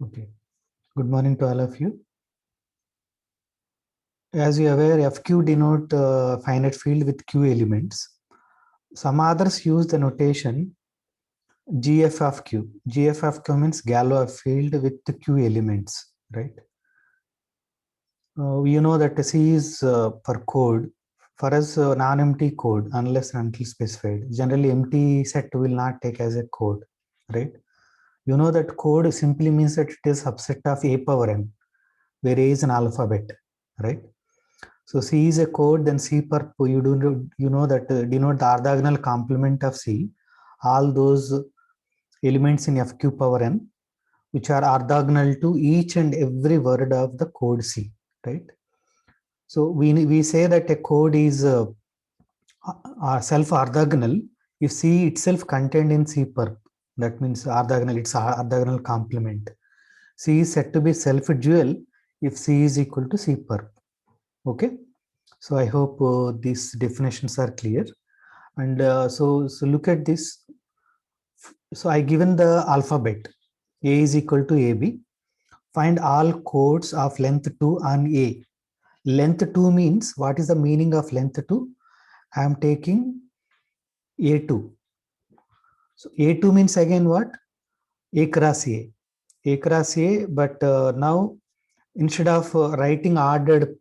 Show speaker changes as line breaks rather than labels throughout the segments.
Okay. Good morning to all of you. As you are aware, FQ denote finite field with Q elements. Some others use the notation GF of Q. GF of Q means Galois field with the Q elements, right? You know that C is for code. For us, non-empty code, unless and until specified. Generally, empty set will not take as a code, right? You know that code simply means that it is subset of A power n, where A is an alphabet, right? So C is a code, then C per you know that denote the orthogonal complement of C, all those elements in FQ power n, which are orthogonal to each and every word of the code C, right? So we say that a code is self-orthogonal if C itself contained in C perp. That means orthogonal, it's orthogonal complement. C is said to be self-dual if C is equal to C perp. Okay. So I hope these definitions are clear. And so look at this. So I given the alphabet. A is equal to AB. Find all codes of length 2 on A. Length 2 means, what is the meaning of length 2? I am taking A2. So A2 means again what? A cross A. A cross A, but now instead of writing ordered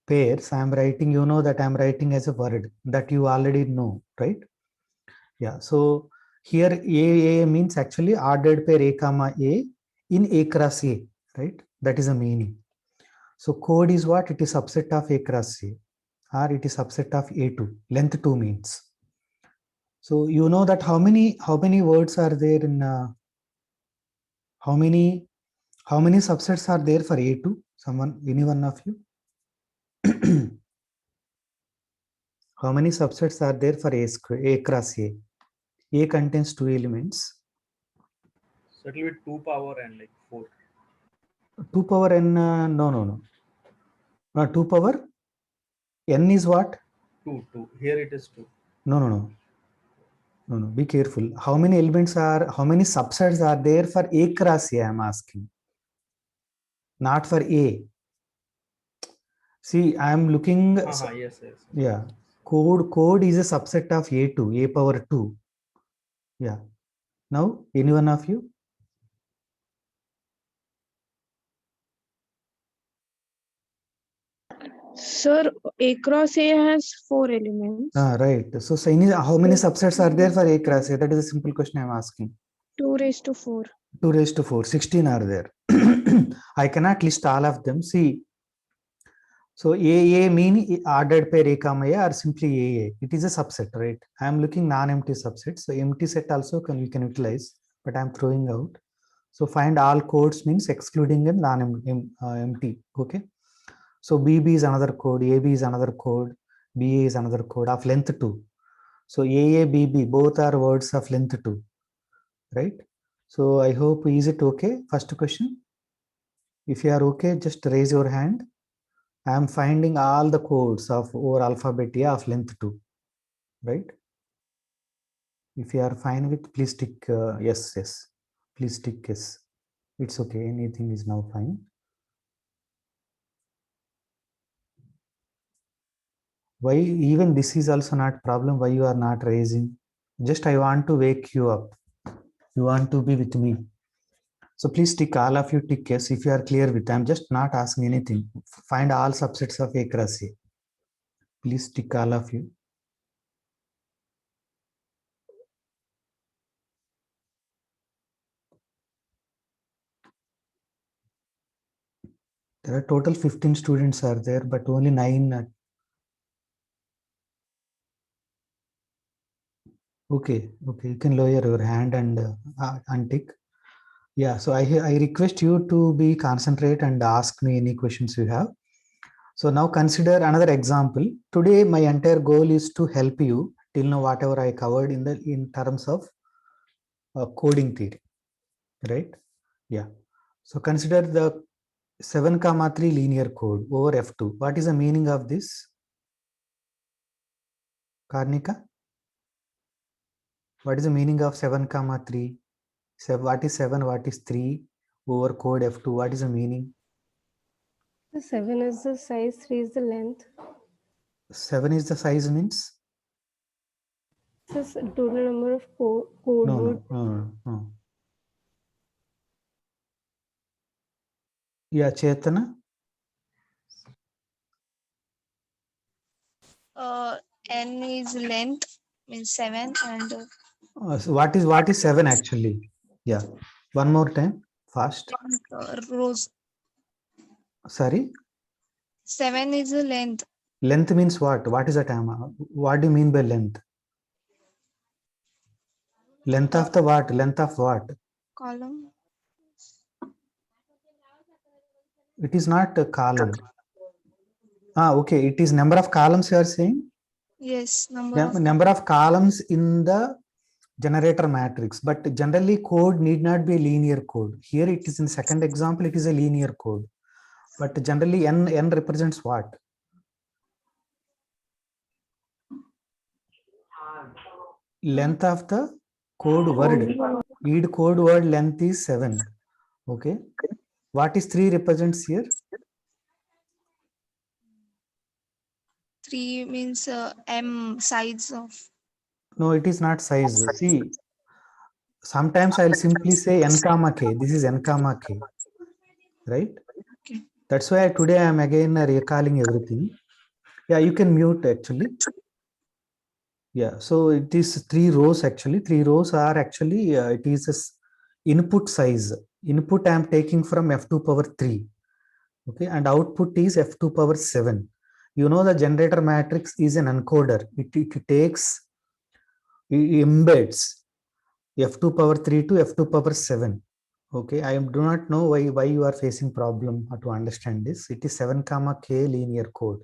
pairs, I am writing, you know that I am writing as a word that you already know, right? Yeah, so here A means actually ordered pair A comma A in A cross A, right? That is the meaning. So code is what? It is subset of A cross A, or it is subset of A2. Length 2 means. So you know that how many words are there in how many subsets are there for A2? Someone, any one of you? How many subsets are there for A cross A? A contains 2 elements.
So it will be 2 power n, like 4.
2 power n, no. 2 power n is what?
2. Here it is 2.
No. Be careful. How many subsets are there for A cross A? I'm asking. Not for A. See, I am looking.
Yes.
Yeah. Code is a subset of A2, A power 2. Yeah. Now, any one of you?
Sir, A cross A has 4 elements.
Right. So, how many subsets are there for A cross A? That is a simple question I'm asking.
2 raised to 4.
2 raised to 4. 16 are there. I cannot list all of them. See, so A mean ordered pair A comma A or simply AA. It is a subset, right? I am looking non-empty subset. So empty set also we can utilize, but I am throwing out. So find all codes means excluding a non-empty. Okay. So BB is another code, AB is another code, BA is another code of length 2. So AA, BB both are words of length 2, right? So I hope, is it okay? First question. If you are okay, just raise your hand. I am finding all the codes of over alphabet A of length 2, right? If you are fine with, please tick yes. Please tick yes. It's okay. Anything is now fine. Why even this is also not problem? Why you are not raising? Just I want to wake you up. You want to be with me. So please tick, all of you tick yes if you are clear with. I'm just not asking anything. Find all subsets of A cross A. Please tick, all of you. There are total 15 students are there, but only 9. Okay. You can lower your hand and untick. Yeah, so I request you to be concentrate and ask me any questions you have. So now consider another example. Today my entire goal is to help you till now whatever I covered in terms of coding theory, right? Yeah. So consider the 7,3 linear code over F2. What is the meaning of this? Karnika? What is the meaning of 7,3? So what is 7? What is 3? over code F2. What is the meaning?
The 7 is the size, 3 is the length.
7 is the size means?
This is total number of code
No,
words.
no. Yeah, Chetana?
N is length, means 7, and
So what is 7 actually? Yeah. One more time, fast.
rows.
Sorry.
7 is the length.
Length means what? What is the time? What do you mean by length? Length of the what? Length of what?
Column.
It is not a column. Okay. It is number of columns you are saying?
Yes, number of
Number of columns in the generator matrix, but generally code need not be a linear code. Here it is in second example, it is a linear code, but generally n represents what? Length of the code word. Each code word length is 7. Okay. What is 3 represents here?
3 means M size of.
No, it is not size. See, sometimes I'll simply say n comma k. This is n comma k, right?
Okay.
That's why today I am again recalling everything. Yeah, you can mute actually. Yeah, so it is 3 rows actually. 3 rows are actually, it is input size. Input I am taking from f2 power 3. Okay, and output is f2 power 7. You know the generator matrix is an encoder. It takes, it embeds f2 power 3 to f2 power 7. Okay, I do not know why you are facing problem to understand this. It is 7 comma k linear code.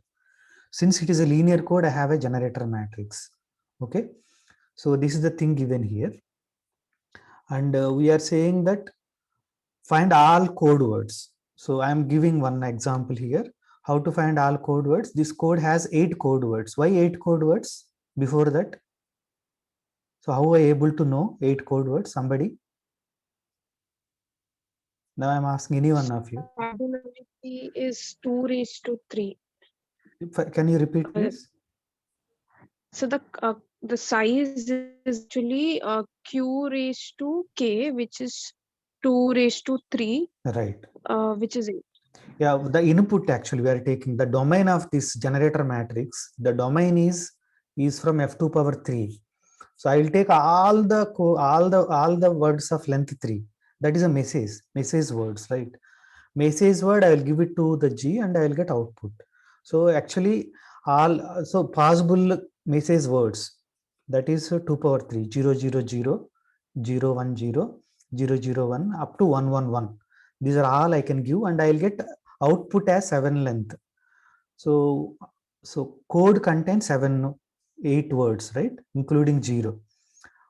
Since it is a linear code, I have a generator matrix. Okay, so this is the thing given here, and we are saying that find all code words. So I am giving one example here. How to find all code words? This code has 8 code words. Why 8 code words before that? So how are I able to know 8 code words? Somebody? Now I'm asking any one of you.
Cardinality is 2 raised to 3.
Can you repeat, please?
So the size is actually q raised to k, which is 2 raised to 3,
Right.
which is 8.
Yeah, the input actually we are taking the domain of this generator matrix. The domain is from f2 power 3. So I will take all the words of length 3. That is a message words, right? Message word I will give it to the G and I will get output. So actually so possible message words, that is 2 power 3, 0, 0, 0, 0, 1, 0, 0, 0, 1 up to 1, 1, 1. These are all I can give and I will get output as 7 length. So code contains 8 words, right? Including 0.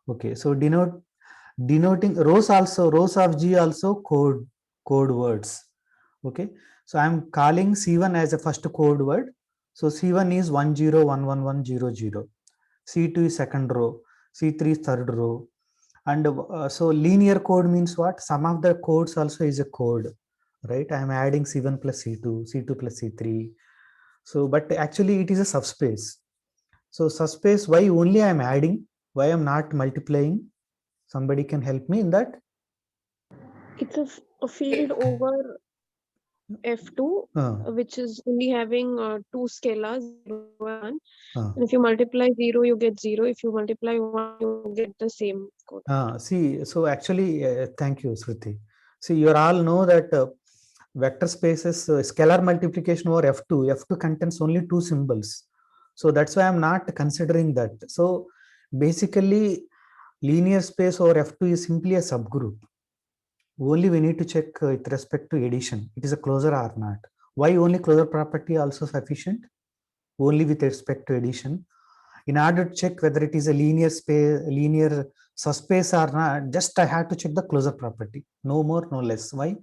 Okay, so denoting rows of G also code words. Okay, so I'm calling C1 as a first code word. So C1 is 10111000. C2 is second row, C3 is third row. And so linear code means what? Some of the codes also is a code, right? I'm adding C1 plus C2, C2 plus C3. So, but actually it is a subspace. So subspace, why only I'm adding? Why I'm not multiplying? Somebody can help me in that?
It's a field over F2, which is only having 2 scalars, 0 and 1. And if you multiply 0, you get 0. If you multiply 1, you get the same code.
See, so actually, thank you, Shruti. See, you all know that vector spaces, scalar multiplication over F2. F2 contains only 2 symbols. So that's why I'm not considering that. So basically, linear space over F2 is simply a subgroup. Only we need to check with respect to addition. It is a closure or not. Why only closure property also sufficient? Only with respect to addition. In order to check whether it is a linear space, linear subspace or not, just I have to check the closure property. No more, no less. Why?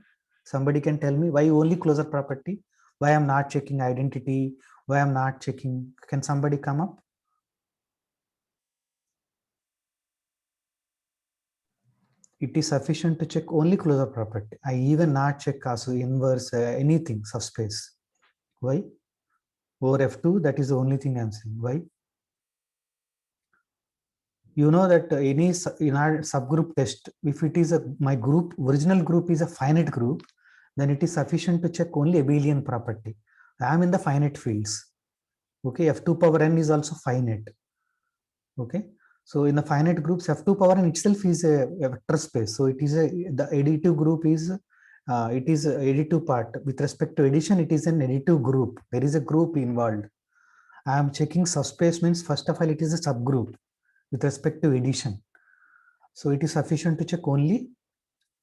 Somebody can tell me why only closure property? Why I'm not checking identity? Why I'm not checking? Can somebody come up? it is sufficient to check only closure property. I even not check also inverse anything subspace. Why? Over F2, that is the only thing I'm saying. Why? You know that any in our subgroup test, if it is my group, original group is a finite group, then it is sufficient to check only abelian property. I am in the finite fields. Okay, F2 power n is also finite. Okay, so in the finite groups, F2 power n itself is a vector space. So it is the additive group is it is a additive part. With respect to addition, it is an additive group. There is a group involved. I am checking subspace means first of all it is a subgroup with respect to addition. So it is sufficient to check only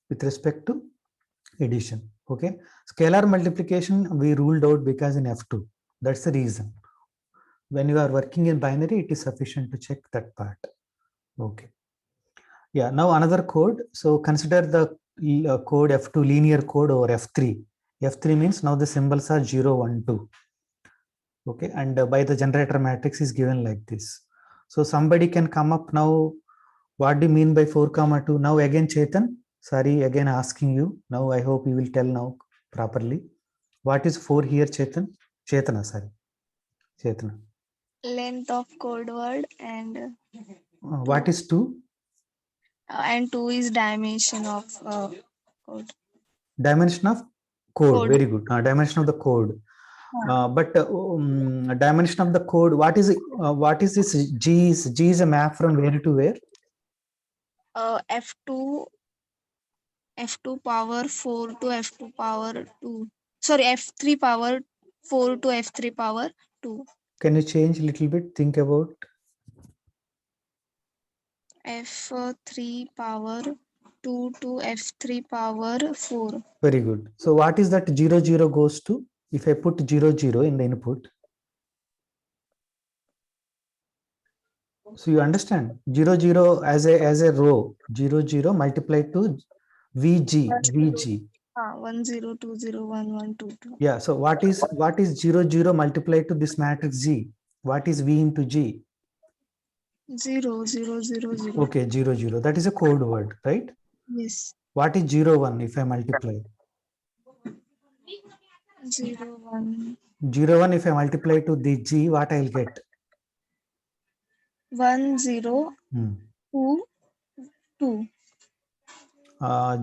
with respect to addition. Okay, scalar multiplication we ruled out because in F2. That's the reason. When you are working in binary, it is sufficient to check that part. Okay. Yeah, now another code. So consider the code F2 linear code over F3. F3 means now the symbols are 0, 1, 2. Okay, and by the generator matrix is given like this. So somebody can come up now. What do you mean by 4, 2? Now again, Chetan, sorry, again asking you. Now I hope you will tell now properly. What is 4 here, Chetan? Chetana, sorry. Chetana.
Length of code word
What is 2?
and 2 is dimension of code.
Dimension of code.
Code.
Very good. Dimension of the code. But dimension of the code. What is this? G is a map from where to where?
F2 power 4 to F2 power 2. Sorry, F3 power 4 to F3 power 2.
Can you change a little bit? Think about
F3 power 2 to F3 power 4.
very good. So what is that 0, 0 goes to? If I put 0, 0 in the input, so you understand 0, 0 as a row, 0, 0 multiplied to VG.
1 0 2 0 1 1 2 2.
Yeah. So what is 0, 0 multiplied to this matrix G? What is V into G?
0 0 0 0.
Okay, 0, 0. That is a code word, right?
Yes.
What is 0, 1 if I multiply?
0 1.
0, 1 if I multiply to the G, what I'll get?
1 0 2 2.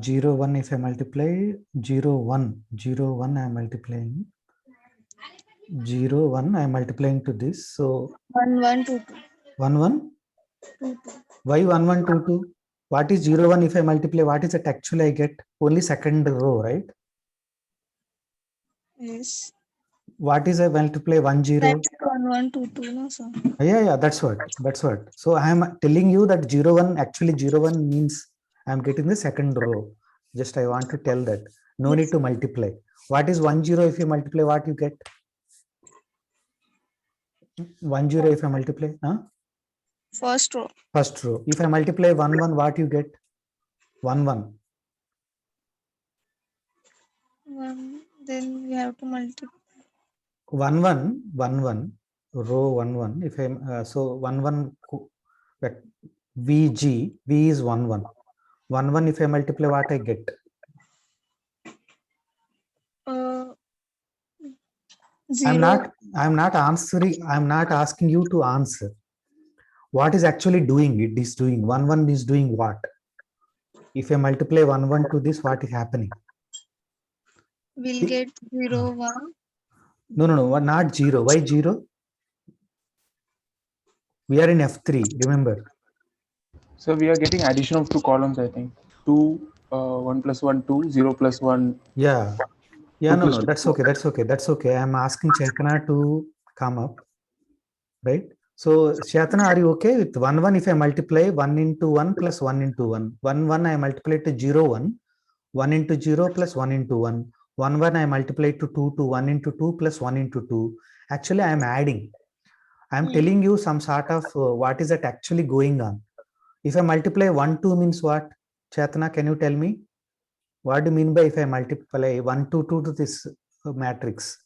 0, 1 if I multiply 0, 1, 0, 1 I am multiplying 0, 1 I am multiplying to this. So
1 1 2 2.
1, 1?
2 2.
Why 1 1 2 2? What is 0, 1 if I multiply? What is it actually I get? Only second row, right?
Yes.
What is I multiply 1 0?
That's 1 1 2 2, no, sir.
Yeah, that's what. So I am telling you that 0, 1 actually 0, 1 means I am getting the second row. Just I want to tell that. No need to multiply. What is 1 0 if you multiply? What you get? 1 0 if I multiply?
First row.
First row. If I multiply 1 1, what you get? 1 1.
1. Then we have to multiply.
1 1 1 1 row 1 1. If I so 1 1 VG V is 1 1. 1 1 if I multiply, what I get?
0.
I'm not answering. I'm not asking you to answer. What is actually doing? It is doing 1 1 is doing what? If I multiply 1 1 to this, what is happening?
We'll get 0 1.
No, not 0. Why 0? We are in F3. Remember.
So we are getting addition of 2 columns. I think 2 1 plus 1 2 0 plus 1.
Yeah. No. That's okay. I'm asking Chetana to come up, right? So Chetana, are you okay with 1 1 if I multiply 1 into 1 plus 1 into 1? 1 1 I multiply to 0 1. 1 into 0 plus 1 into 1. 1 1 I multiply to 2 to 1 into 2 plus 1 into 2. Actually, I am adding. I am telling you some sort of what is that actually going on. If I multiply 1 2 means what? Chetana, can you tell me? What do you mean by if I multiply 1 2 2 to this matrix?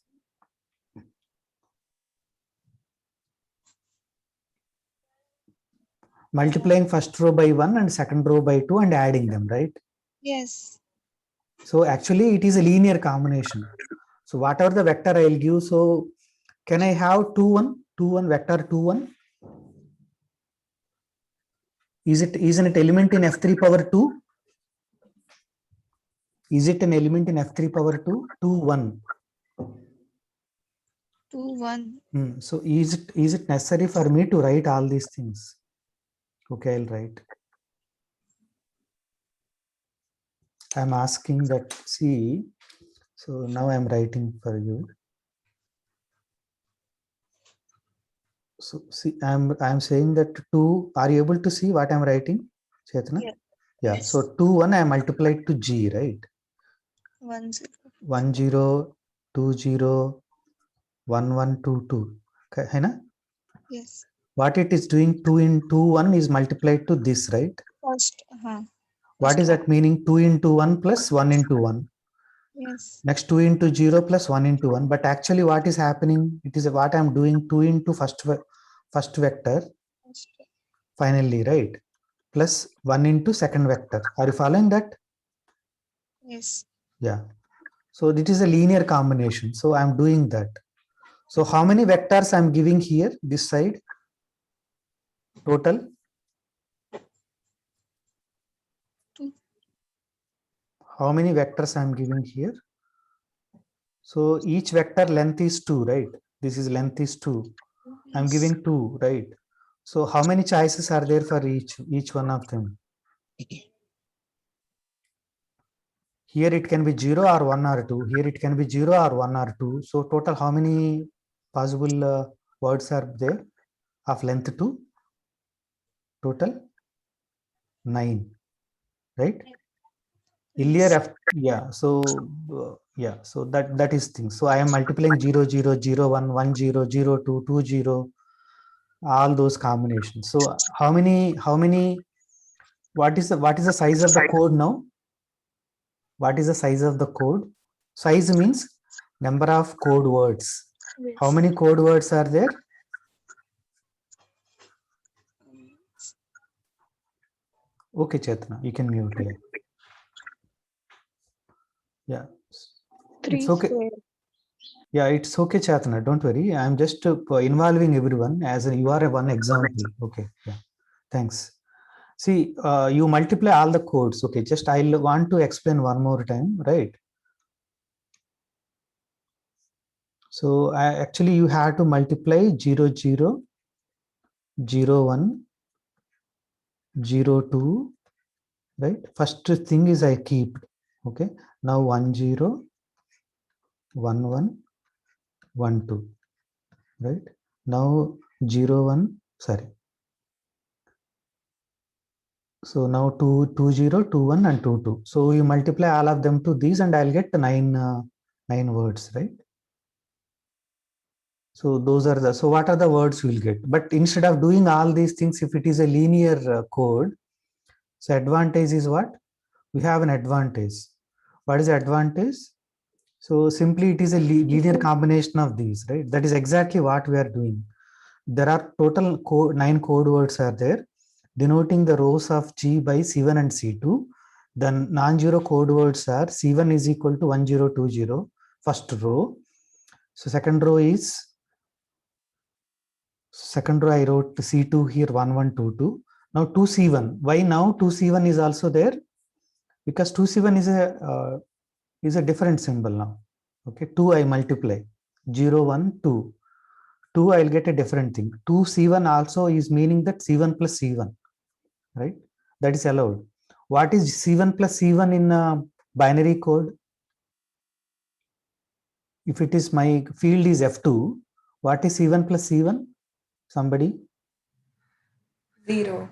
multiplying first row by 1 and second row by 2 and adding them, right?
Yes.
So actually it is a linear combination. So whatever the vector I'll give, so can I have 2 1 2 1 vector 2 1? Isn't it element in f3 power 2? Is it an element in f3 power 2? 2 1.
2 1.
So is it necessary for me to write all these things? Okay, I'll write. I'm asking that, see, so now I'm writing for you. So see, I'm saying that 2, are you able to see what I'm writing, Chetana?
Yeah.
Yeah,
Yes.
so 2 1 I multiplied to G, right?
1 0.
1 0 2 0 1 1 2 2. Okay, hai na?
Yes.
What it is doing, 2 into 1 is multiplied to this, right?
First.
What is that meaning? 2 into 1 plus 1 into 1.
Yes.
Next 2 into 0 plus 1 into 1. But actually what is happening? It is what I'm doing, 2 into first vector
First.
finally, right? Plus 1 into second vector. Are you following that?
Yes.
Yeah. So it is a linear combination. So I'm doing that. So how many vectors I'm giving here, this side? Total?
2.
How many vectors I'm giving here? So each vector length is 2, right? This is length is 2. I'm giving 2, right? So how many choices are there for each one of them? Here it can be 0 or 1 or 2. Here it can be 0 or 1 or 2. So total how many possible words are there of length 2? Total 9, right? Yeah. So yeah. So that is thing. So I am multiplying 0 0 0 1 1 0 0 2 2 0, all those combinations. So how many? What is the size of the code now? What is the size of the code? Size means number of code words. How many code words are there? Okay, Chetna, you can mute. Yeah.
3
It's okay.
square.
Yeah, it's okay, Chetna. Don't worry. I'm just involving everyone as you are one example. Okay. Yeah. Thanks. See, you multiply all the codes. Okay. Just I'll want to explain one more time, right? So actually you have to multiply 0 0 0 1 0 2, right? First thing is I keep. Okay. Now 1 0 1 1 1 2, right? Now 0 1, sorry. So now 2 2 0 2 1 and 2 2. So you multiply all of them to these and I'll get 9 words, right? So those are so what are the words you will get? But instead of doing all these things, if it is a linear code, so advantage is what? We have an advantage. What is the advantage? So simply it is a linear combination of these, right? That is exactly what we are doing. There are total 9 code words are there, denoting the rows of G by C1 and C2. Then non-zero code words are C1 is equal to 1020, first row. So second row I wrote C2 here 1122. Now 2C1. Why now 2C1 is also there? Because 2C1 is a different symbol now. Okay, 2 I multiply 0 1 2. 2 I'll get a different thing. 2C1 also is meaning that C1 plus C1, right? That is allowed. What is C1 plus C1 in binary code? If it is my field is F2, what is C1 plus C1? Somebody?
0.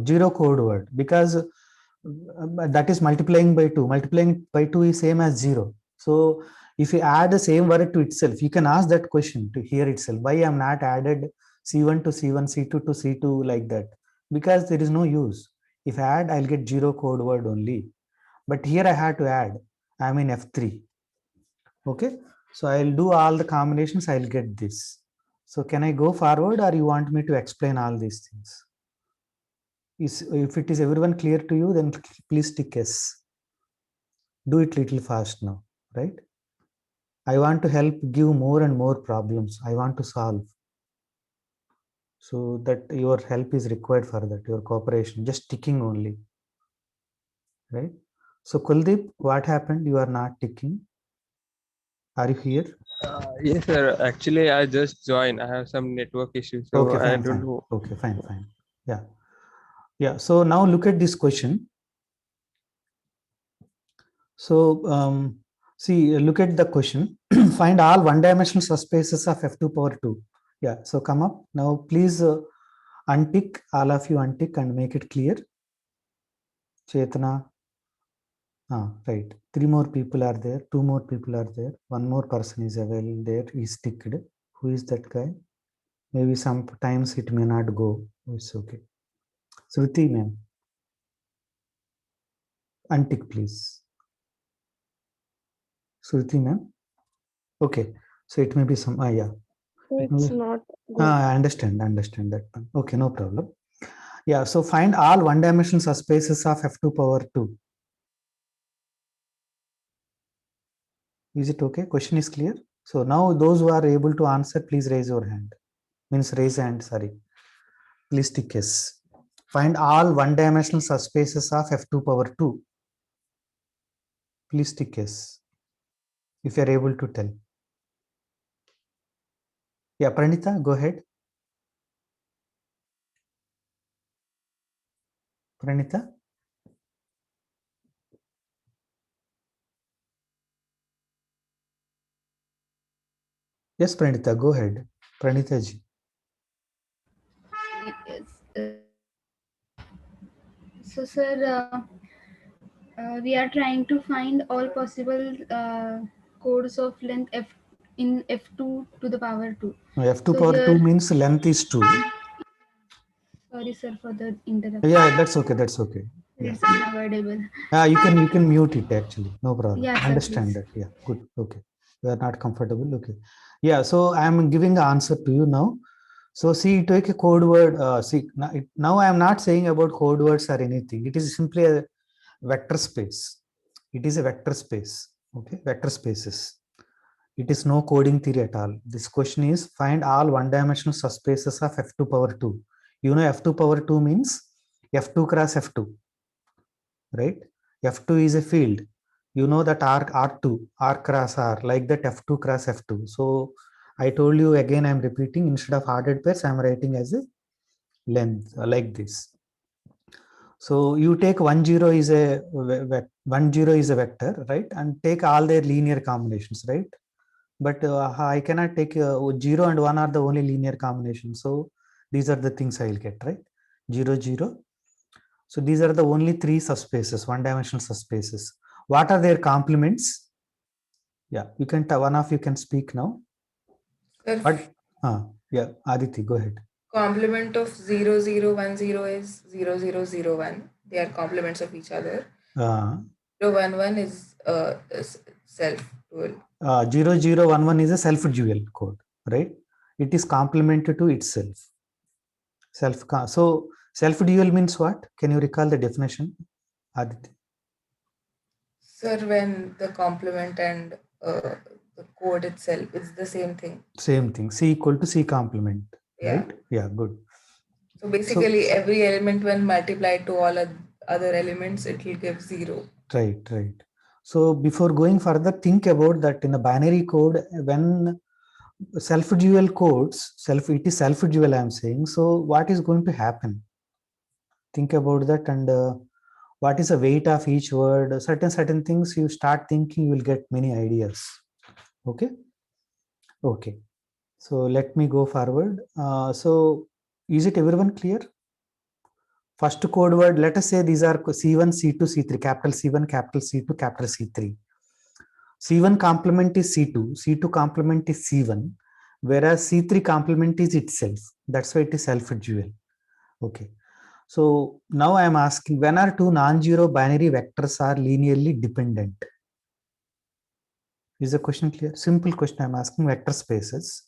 Zero code word, because that is multiplying by 2. Multiplying by 2 is same as 0. So if you add the same word to itself, you can ask that question to here itself. Why I am not added C1 to C1, C2 to C2 like that? Because there is no use. If I add, I'll get 0 code word only. But here I had to add. I'm in F3. Okay. So I'll do all the combinations. I'll get this. So can I go forward or you want me to explain all these things? if it is everyone clear to you, then please tick yes. Do it little fast now, right? I want to help give more and more problems. I want to solve. So that your help is required for that, your cooperation, just ticking only, right? So Kuldeep, what happened? You are not ticking. Are you here?
Yes, sir. Actually, I just joined. I have some network issues, so
Okay,
I
fine,
don't
fine.
know.
Okay, fine. Yeah. Yeah. So now look at this question. So see, look at the question. Find all one-dimensional subspaces of f2 power 2. Yeah. So come up now. Please untick, all of you untick and make it clear. Chetana. Right. 3 more people are there. 2 more people are there. 1 more person is available there. Is ticked. Who is that guy? Maybe sometimes it may not go. It's okay. Shruti, ma'am. Untick, please. Shruti, ma'am. Okay. So it may be some. Yeah.
It's not good.
I understand that one. Okay, no problem. Yeah. So find all one-dimensional subspaces of f2 power 2. Is it okay? Question is clear. So now those who are able to answer, please raise your hand. Means raise hand. Sorry. Please tick yes. Find all one-dimensional subspaces of f2 power 2. Please tick yes. If you are able to tell. Yeah, Pranita, go ahead. Pranita. Yes, Pranita, go ahead. Pranita ji.
Yes. So, sir, we are trying to find all possible codes of length f in f2 to the power 2.
F2
So
power
here,
2 means length is 2.
sorry, sir, for the interruption.
Yeah, that's okay. Yeah.
It's unavoidable.
You can mute it actually. No problem.
Yeah, sir,
Understand
please.
that. Yeah, good. Okay. You are not comfortable. Okay. Yeah, so I am giving the answer to you now. So see, take a code word. See, now I am not saying about code words or anything. It is simply a vector space. It is a vector space. Okay, vector spaces. It is no coding theory at all. This question is find all one-dimensional subspaces of f2 power 2. You know f2 power 2 means f2 cross f2, right? F2 is a field. You know that R2, R cross R, like that F2 cross F2. So I told you again, I'm repeating, instead of ordered pairs, I'm writing as a length like this. So you take 1 0 is a 1 0 is a vector, right? And take all their linear combinations, right? But I cannot take 0 and 1 are the only linear combinations. So these are the things I'll get, right? 0 0. So these are the only 3 subspaces, one-dimensional subspaces. What are their complements? Yeah, you can. One of you can speak now. But yeah, Aditi, go ahead.
Complement of 0 0 1 0 is 0 0 0 1. They are complements of each other. 0 1 1 is self-dual.
0 0 1 1 is a self-dual code, right? It is complemented to itself. So self-dual means what? Can you recall the definition, Aditi?
Sir, when the complement and the code itself is the same thing.
Same thing. C equal to C complement, right? Yeah, good.
So basically, every element when multiplied to all other elements, it will give 0.
Right. So before going further, think about that in a binary code, when self-dual codes, it is self-dual, I am saying. So what is going to happen? Think about that, and what is the weight of each word? Certain things you start thinking, you will get many ideas. Okay. So let me go forward. So is it everyone clear? First code word, let us say these are C1, C2, C3, capital C1, capital C2, capital C3. C1 complement is C2, C2 complement is C1, whereas C3 complement is itself. That's why it is self-dual. Okay. So now I am asking, when are two non-zero binary vectors are linearly dependent? Is the question clear? Simple question I am asking. Vector spaces.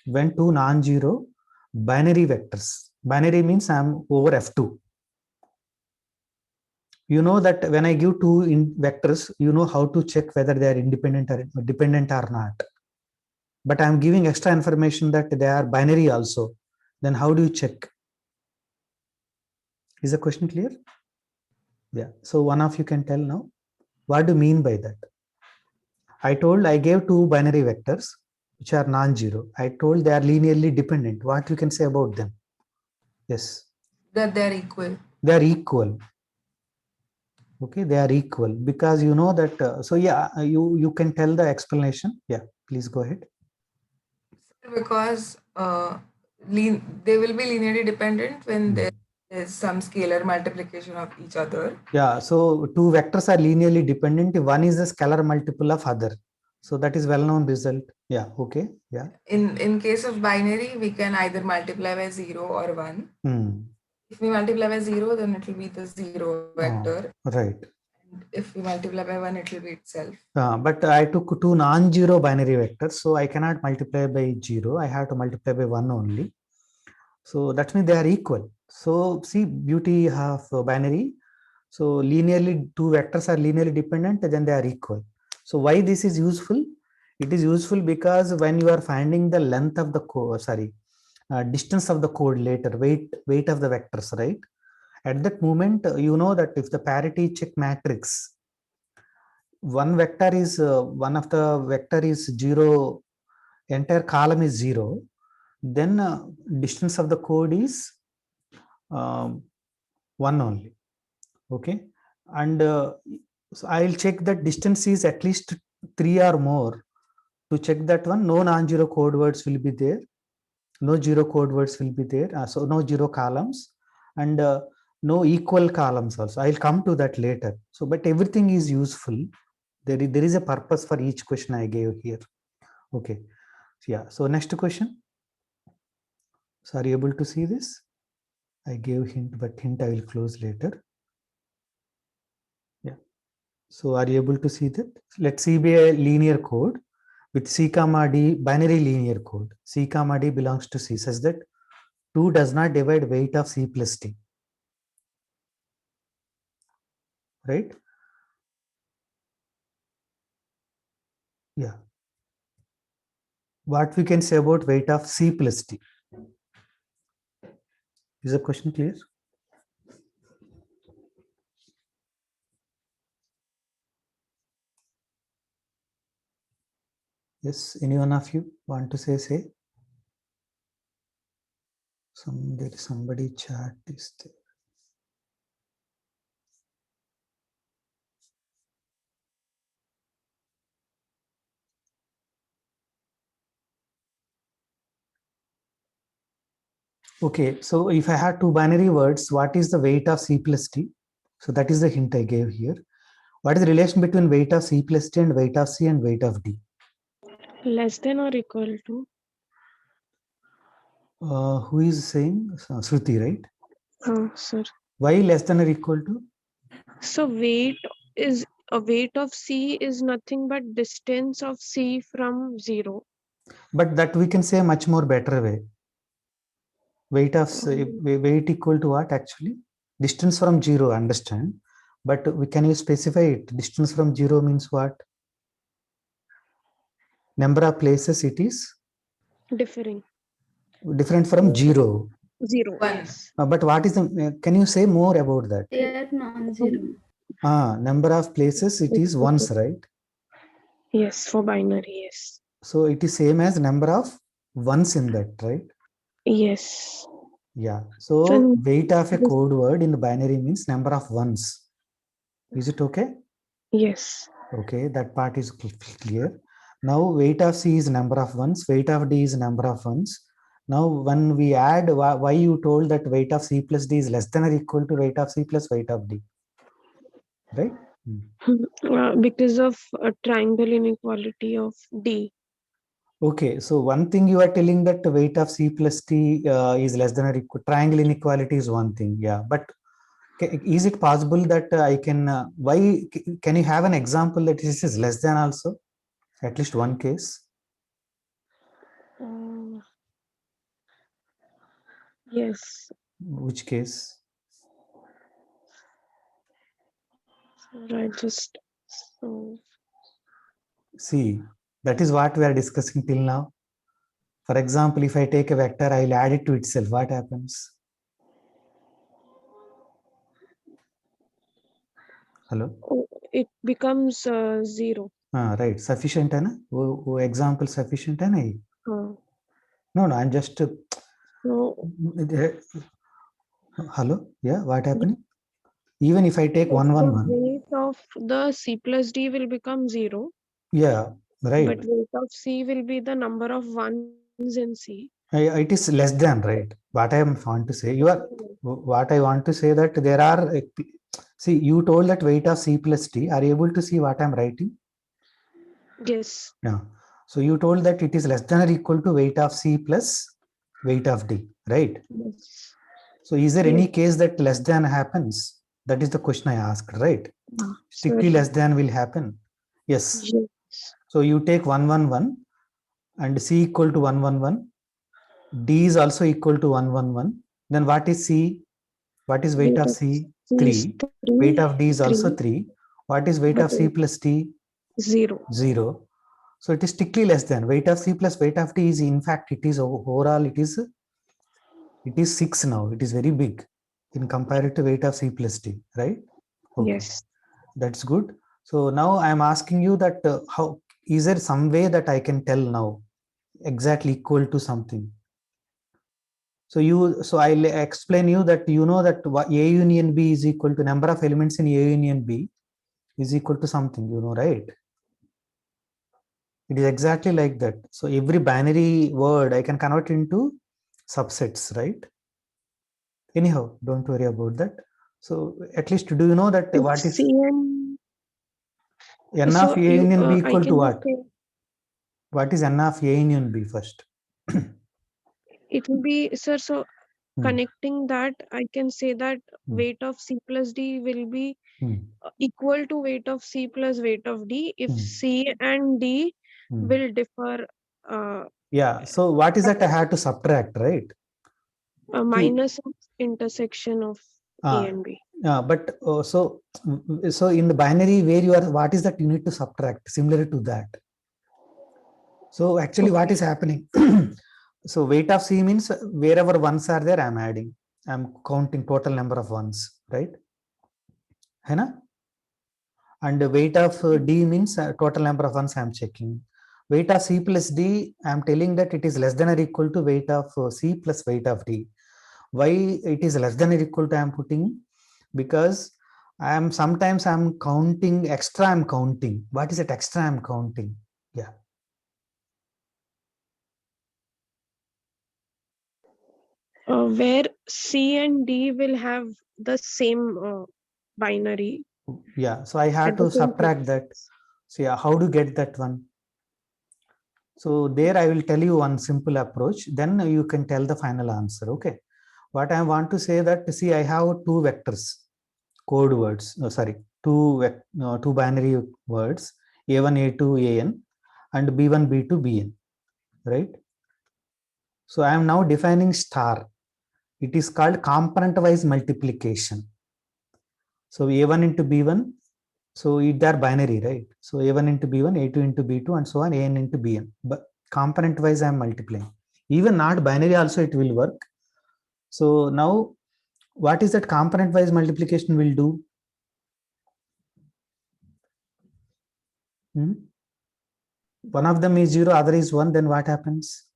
When two non-zero binary vectors, binary means I am over F2. You know that when I give two vectors, you know how to check whether they are independent or dependent or not. But I'm giving extra information that they are binary also. Then how do you check? Is the question clear? Yeah. So one of you can tell now. What do you mean by that? I gave two binary vectors which are non-zero. I told they are linearly dependent. What you can say about them? Yes.
That they're equal.
They are equal. Okay, they are equal because you know that. So yeah, you can tell the explanation. Yeah, please go ahead.
Because they will be linearly dependent when there is some scalar multiplication of each other.
Yeah, so two vectors are linearly dependent. One is a scalar multiple of other. So that is well-known result. Yeah, okay. Yeah.
In case of binary, we can either multiply by 0 or 1. If we multiply by 0, then it will be the 0 vector.
Right.
And if we multiply by 1, it will be itself.
But I took two non-zero binary vectors, so I cannot multiply by 0. I have to multiply by 1 only. So that means they are equal. So see, beauty of binary. So linearly, two vectors are linearly dependent, then they are equal. So why this is useful? It is useful because when you are finding the length of the code, distance of the code later, weight of the vectors, right? At that moment, you know that if the parity check matrix, one of the vector is 0, entire column is 0, then distance of the code is 1 only. Okay, and so I'll check that distance is at least 3 or more. To check that one, no non-zero code words will be there, no zero code words will be there, so no zero columns, and no equal columns also. I'll come to that later. So but everything is useful. There is a purpose for each question I gave here. Okay, yeah. So next question. So are you able to see this? I gave hint, but hint I will close later. Yeah. So are you able to see that? Let's see be a linear code with C comma D, binary linear code. C comma D belongs to C such that 2 does not divide weight of C plus D. Right? Yeah. What we can say about weight of C plus D? Is the question clear? Yes, any one of you want to say? Somebody chat is there. Okay, so if I had two binary words, what is the weight of C plus D? So that is the hint I gave here. What is the relation between weight of C plus D and weight of C and weight of D?
Less than or equal to?
Who is saying? Shruti, right?
Sir.
Why less than or equal to?
So weight of C is nothing but distance of C from 0.
But that we can say a much more better way. Weight of weight equal to what actually? Distance from 0, understand. But can you specify it? Distance from 0 means what? Number of places it is?
Different
From 0.
0. Yes.
But what is the, can you say more about that?
They are non-zero.
Number of places it is ones, right?
Yes, for binary, yes.
So it is same as number of ones in that, right?
Yes.
Yeah. So weight of a code word in the binary means number of ones. Is it okay?
Yes.
Okay, that part is clear. Now weight of C is number of ones, weight of D is number of ones. Now when we add, why you told that weight of C plus D is less than or equal to weight of C plus weight of D? Right?
Because of a triangle inequality of D.
Okay, so one thing you are telling that the weight of C plus D is less than or equal. Triangle inequality is one thing, yeah. But is it possible that I can? Why can you have an example that this is less than also? At least one case.
Yes.
Which case?
Right, just so
See, that is what we are discussing till now. For example, if I take a vector, I will add it to itself. What happens? Hello?
it becomes 0.
Right. Sufficient, hai na? वो example sufficient है नहीं? No, I'm just.
So
Hello? Yeah, what happening? Even if I take
the
1, 1, 1.
weight of the C plus D will become 0.
Yeah, right.
But weight of C will be the number of ones in C.
It is less than, right? What I am want to say, what I want to say that there are, see, you told that weight of C plus D. Are you able to see what I'm writing?
Yes.
Yeah. So you told that it is less than or equal to weight of C plus weight of D, right?
Yes.
So is there any case that less than happens? That is the question I asked, right? Strictly less than will happen. Yes. So you take 1, 1, 1 and C equal to 1, 1, 1. D is also equal to 1, 1, 1. Then what is C? What is weight of C? 3. Weight of D is also 3. What is weight of C plus D?
0.
0. So it is strictly less than. Weight of C plus weight of D is, in fact, it is overall, it is 6 now. It is very big in comparative weight of C plus D, right? Okay.
Yes.
That's good. So now I am asking you that how is there some way that I can tell now exactly equal to something? So I'll explain you that you know that A union B is equal to number of elements in A union B is equal to something, you know, right? It is exactly like that. So every binary word I can convert into subsets, right? Anyhow, don't worry about that. So at least do you know that what is N of A union B equal to what? What is N of A union B first?
It will be, sir, so connecting that, I can say that weight of C plus D will be equal to weight of C plus weight of D if C and D will differ.
Yeah, so what is that I had to subtract, right?
Minus of intersection of A and B.
But so in the binary where you are, what is that you need to subtract similar to that? So actually what is happening? So weight of C means wherever ones are there, I'm adding. I'm counting total number of ones, right? Hai. And the weight of D means total number of ones I'm checking. Weight of C plus D, I'm telling that it is less than or equal to weight of C plus weight of D. Why it is less than or equal to I'm putting? Because sometimes I'm counting extra, I'm counting. What is it extra I'm counting? Yeah.
Where C and D will have the same binary.
Yeah, so I have to subtract that. So yeah, how to get that one? So there I will tell you one simple approach, then you can tell the final answer, okay? What I want to say that, see, I have two vectors, code words, two binary words, A1, A2, AN, and B1, B2, BN, right? So I am now defining star. It is called component-wise multiplication. So A1 into B1, so they are binary, right? So A1 into B1, A2 into B2, and so on, AN into BN. But component-wise I am multiplying. Even not binary also it will work. So now, what is that component-wise multiplication will do? One of them is 0, other is 1, then what happens?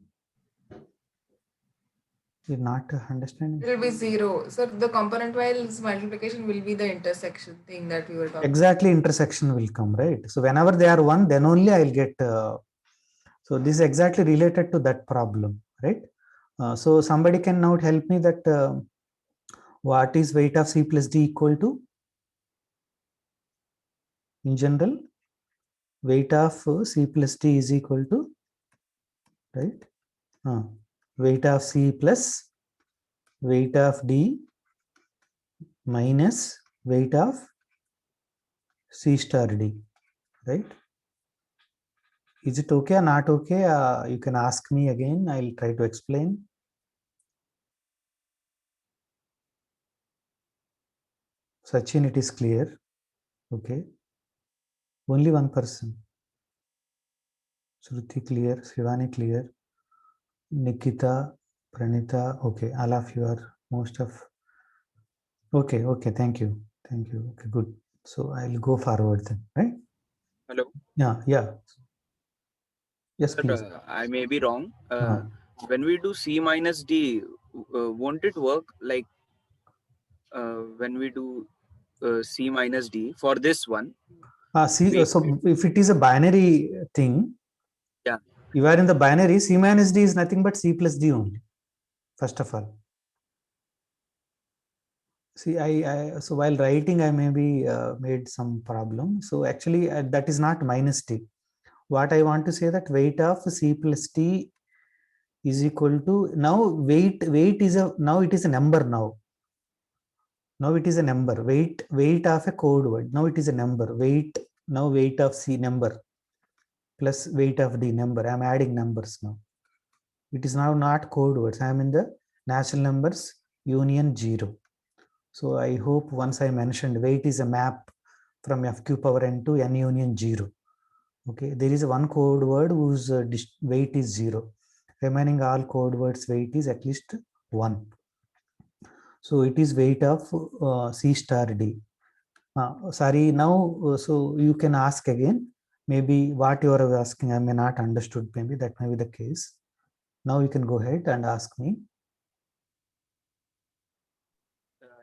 You're not understanding.
It will be 0. So the component-wise multiplication will be the intersection thing that we were talking
Exactly, intersection will come, right? So whenever they are 1, then only I'll get. So this is exactly related to that problem, right? So somebody can now help me that what is weight of C plus D equal to? In general, weight of C plus D is equal to, right? Weight of C plus weight of D minus weight of C star D, right? Is it okay or not okay? You can ask me again. I'll try to explain. Sachin, it is clear. Okay. Only one person. Shruti clear, Shivani clear, Nikita, Pranita. Okay, all of you are most of. Okay, okay, thank you. Thank you. Okay, good. So I'll go forward then, right?
Hello.
Yeah, yeah. Yes,
Sir,
please.
I may be wrong.
Uh,
When we do C minus D, won't it work like when we do C minus D for this one?
see, so if it is a binary thing,
Yeah.
you are in the binary, C minus D is nothing but C plus D only, first of all. See, so while writing, I maybe made some problem. So actually, that is not minus T. What I want to say that weight of C plus T is equal to, now weight is now it is a number now. Now it is a number, weight of a code word. Now it is a number, now weight of C number plus weight of D number. I am adding numbers now. It is now not code words. I am in the natural numbers union 0. So I hope once I mentioned weight is a map from FQ power n to n union 0. Okay, there is one code word whose weight is 0. Remaining all code words weight is at least 1. So it is weight of C star D. Sorry, now, so you can ask again. Maybe what you are asking, I may not understood. Maybe that may be the case. Now you can go ahead and ask me.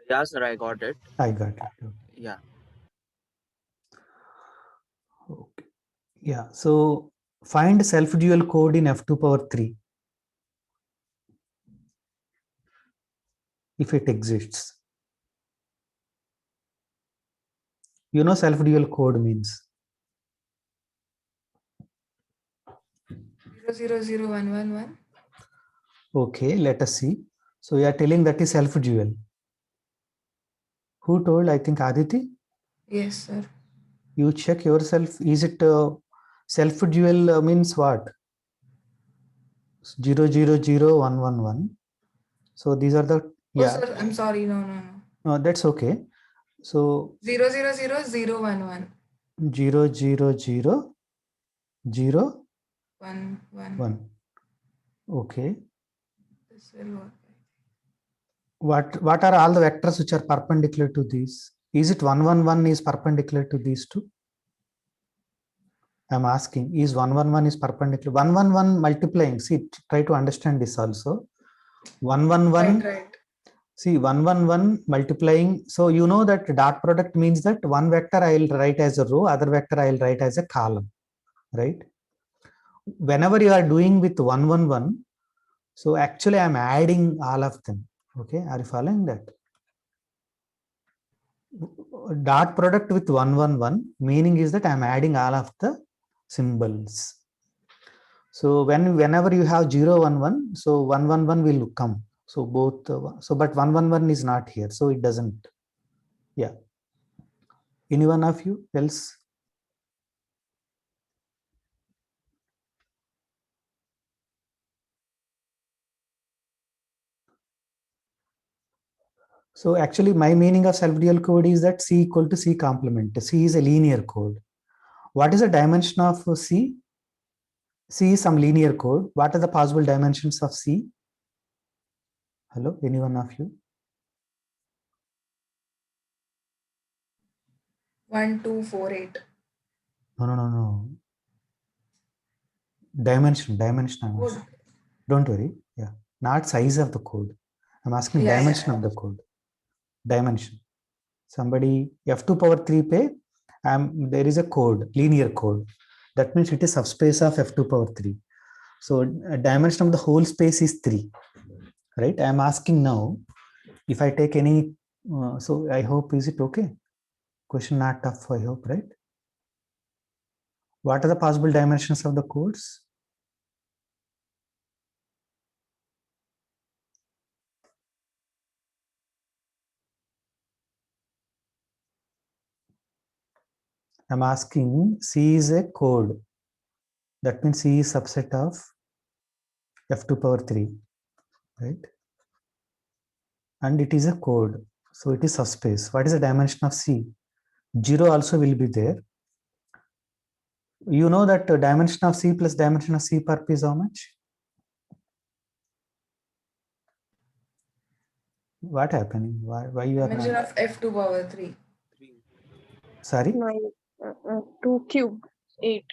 Yeah, sir, I got it.
I got it. Okay.
Yeah.
Okay. Yeah. So find self-dual code in F2 power 3. If it exists. You know self-dual code means.
0000111.
Okay, let us see. So you are telling that is self-dual. Who told? I think Aditi.
Yes, sir.
You check yourself. Is it self-dual means what? 000111. So these are the
Oh, sir, I'm sorry. No.
That's okay. So
0000111.
0000111. Okay.
This will work.
What are all the vectors which are perpendicular to these? Is it 111 is perpendicular to these two? I'm asking, is 111 is perpendicular? 111 multiplying. See, try to understand this also. 111.
Right.
See, 111 multiplying. So you know that dot product means that one vector I will write as a row, other vector I will write as a column, right? Whenever you are doing with 111, so actually I'm adding all of them. Okay, are you following that? Dot product with 111 meaning is that I'm adding all of the symbols. So whenever you have 011, so 111 will come. So both, but 111 is not here, so it doesn't. Yeah. Any one of you else? So actually my meaning of self-dual code is that C equal to C complement. C is a linear code. What is the dimension of C? C is some linear code. What are the possible dimensions of C? Hello, any one of you?
1248.
No. Dimension.
Code.
Don't worry. Yeah, not size of the code. I'm asking dimension of the code. Dimension. Somebody F2 power 3 pay. There is a code, linear code. That means it is subspace of F2 power 3. So dimension of the whole space is 3. Right? I'm asking now if I take any. So I hope, is it okay? Question not tough, I hope, right? What are the possible dimensions of the codes? I'm asking, C is a code. That means C is subset of F2 power 3, right? And it is a code. So it is subspace. What is the dimension of C? 0 also will be there. You know that dimension of C plus dimension of C perp is how much? What happening? Why you are
Dimension
not?
of f2 power 3.
Sorry?
2 cube 8.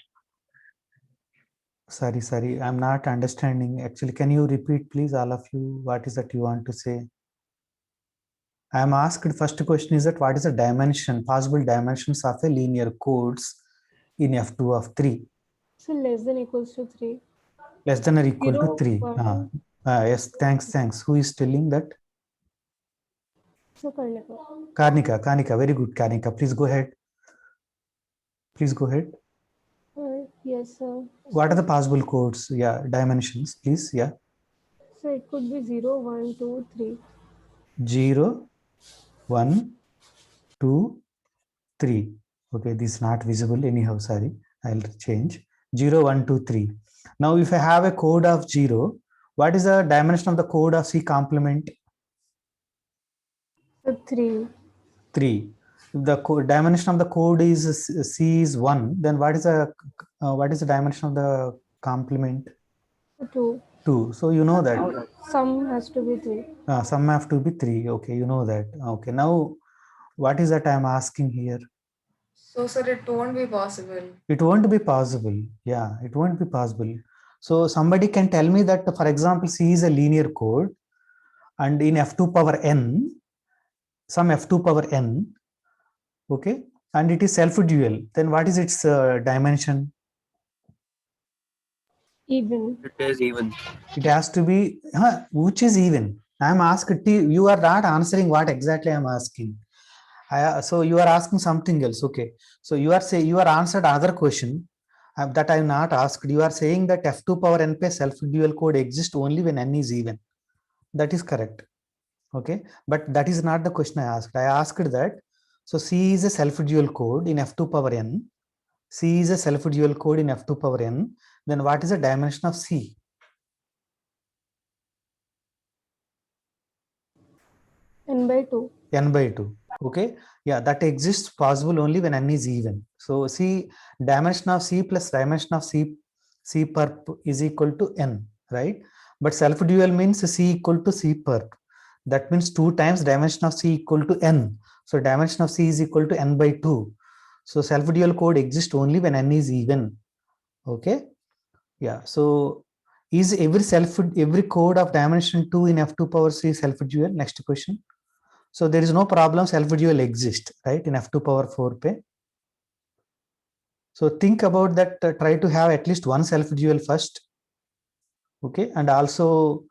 Sorry. I'm not understanding. Actually, can you repeat, please, all of you? What is that you want to say? I am asked, first question is that what is the dimension, possible dimensions of a linear codes in F2 of 3?
So less than equals to 3.
Less than or equal to
0,
3.
1.
Yes, thanks. Who is telling that?
So
Karnika, very good, Karnika. Please go ahead.
Yes, sir.
What are the possible codes? Yeah, dimensions, please. Yeah.
So it could be 0, 1, 2, 3.
0, 1, 2, 3. Okay, this is not visible anyhow. Sorry, I'll change. 0, 1, 2, 3. Now, if I have a code of 0, what is the dimension of the code of C complement?
So 3.
3. If the dimension of the code is C is 1, then what is the dimension of the complement?
2.
2. So you know that
Sum has to be 3.
sum have to be 3. Okay, you know that. Okay, now what is that I am asking here?
So, sir, it won't be possible.
It won't be possible. Yeah, it won't be possible. So somebody can tell me that, for example, C is a linear code, and in F2 power n, some F2 power n, okay, and it is self-dual. Then what is its dimension?
Even.
It is even.
It has to be, which is even. I am asked, you are not answering what exactly I am asking. So you are asking something else. Okay. So you are answered other question that I am not asked. You are saying that F2 power n plus self-dual code exists only when n is even. That is correct. Okay. But that is not the question I asked. I asked that, so C is a self-dual code in F2 power n. C is a self-dual code in F2 power n. Then what is the dimension of C?
N by 2.
N by 2. Okay. Yeah, that exists possible only when n is even. So C, dimension of C plus dimension of C perp is equal to n, right? But self-dual means C equal to C perp. That means 2 times dimension of C equal to n. So dimension of C is equal to n by 2. So self-dual code exists only when n is even. Okay. Yeah. So is every code of dimension 2 in F2 power C self-dual? Next question. So there is no problem, self-dual exists, right, in F2 power 4p. So think about that, try to have at least one self-dual first. Okay, and also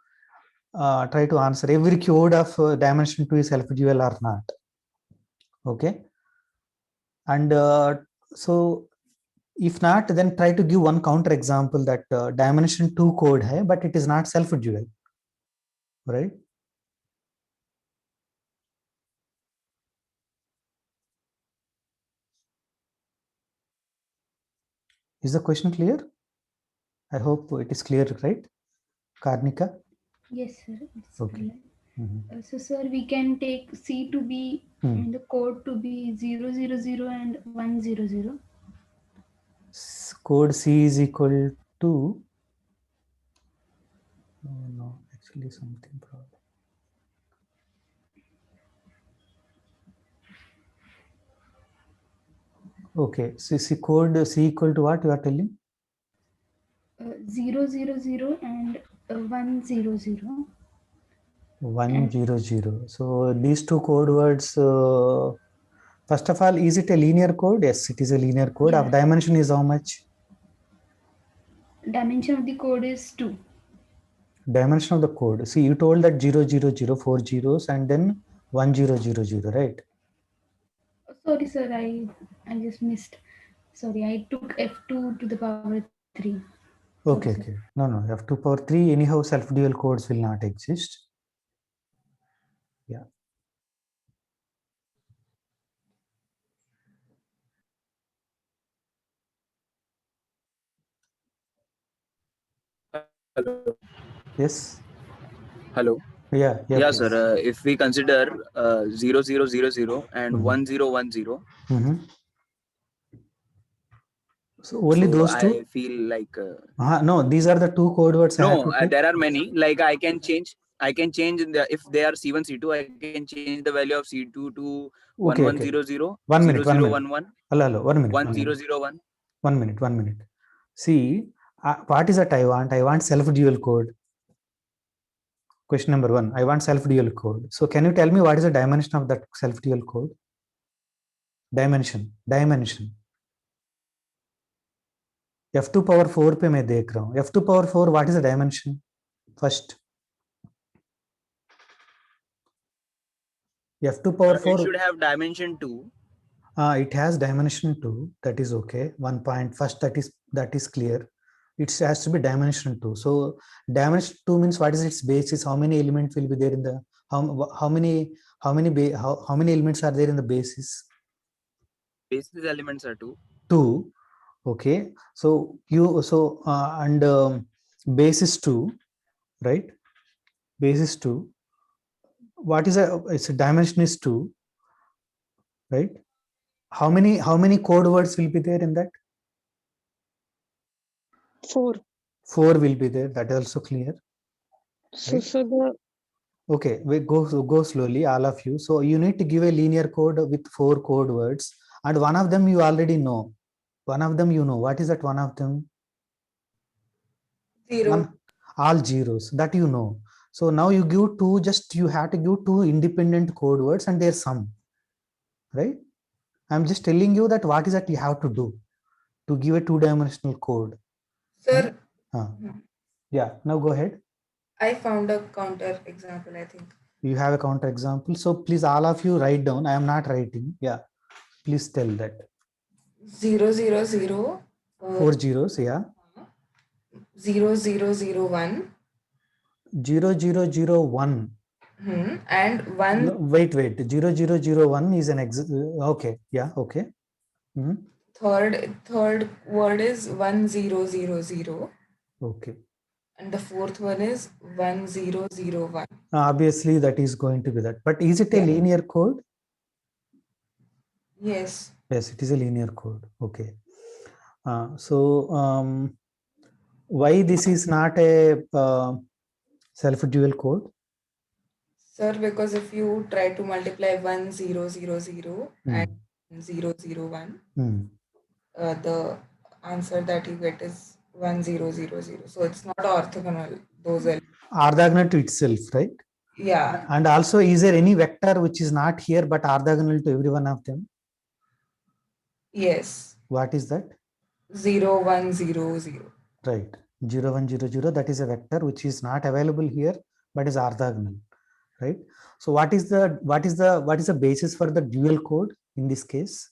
try to answer every code of dimension 2 is self-dual or not. Okay, and so if not, then try to give one counter example that dimension 2 code hai, but it is not self-dual, right? Is the question clear? I hope it is clear, right, Karnika?
Yes, sir. It's
Okay.
clear. So, sir, we can take C to be in the code to be 0, 0, 0 and 1, 0, 0.
Code C is equal to, no, actually something problem. Okay, so code C equal to what you are telling?
0, 0, 0 and 1, 0, 0.
1, 0, 0. So these two code words, first of all, is it a linear code? Yes, it is a linear code.
Yeah.
Of dimension is how much?
Dimension of the code is 2.
Dimension of the code. See, you told that 0, 0, 0, 4 zeros and then 1, 0, 0, 0, right?
Sorry, sir, I just missed. Sorry, I took F2 to the power 3.
Okay, okay. No, F2 power 3, anyhow, self-dual codes will not exist. Yeah.
Hello.
Yes.
Hello.
Yeah, yeah,
Yeah,
please.
sir. If we consider 0, 0, 0, 0 and 1, 0, 1, 0,
so only
so
those two?
I feel like
No, these are the two code words I have
no,
to take.
there are many. Like I can change in the, if they are C1, C2, I can change the value of C2 to
Okay,
1100,
1 minute, 1 minute.
0011,
Hello, 1 minute,
1001.
1 minute, 1 minute. See, what is that I want? I want self-dual code. Question number 1, I want self-dual code. So can you tell me what is the dimension of that self-dual code? Dimension. F2 power 4 पे मैं देख रहा हूँ. F2 power 4, what is the dimension? First. F2 power 4.
It should have dimension 2.
It has dimension 2. That is okay. 1 point first, that is clear. It has to be dimension 2. So dimension 2 means what is its basis? How many elements will be there in the how many elements are there in the basis?
Basis elements are 2.
2. Okay. So basis 2, right? Basis 2. What is its dimension is 2, right? How many code words will be there in that?
4.
4 will be there. That is also clear.
So,
Right?
so the
Okay, we go slowly, all of you. So you need to give a linear code with 4 code words, and one of them you already know. One of them you know. What is that one of them?
0.
All zeros. That you know. So now you give 2. Just you have to give 2 independent code words and their sum. Right? I'm just telling you that what is that you have to do to give a 2-dimensional code.
Sir,
Yeah. Now go ahead.
I found a counter example, I think.
You have a counter example. So please, all of you write down. I am not writing. Yeah. Please tell that.
0, 0, 0.
4 zeros. Yeah.
0, 0, 0, 1.
0, 0, 0, 1.
And 1.
No, wait. 0, 0, 0, 1 is an okay. Yeah. Okay.
Third word is 1, 0, 0, 0.
Okay.
And the fourth one is 1, 0, 0, 1.
Obviously, that is going to be that. But is it a linear code?
Yes.
Yes, it is a linear code. Okay. Why this is not a self-dual code?
Sir, because if you try to multiply 1, 0, 0, 0 and 0, 0, 1, the answer that you get is 1, 0, 0, 0. So it's not orthogonal. Those are
orthogonal to itself, right?
Yeah.
And also, is there any vector which is not here but orthogonal to every one of them?
Yes.
What is that?
0, 1, 0, 0.
Right. 0, 1, 0, 0. That is a vector which is not available here but is orthogonal, right? So what is the basis for the dual code in this case?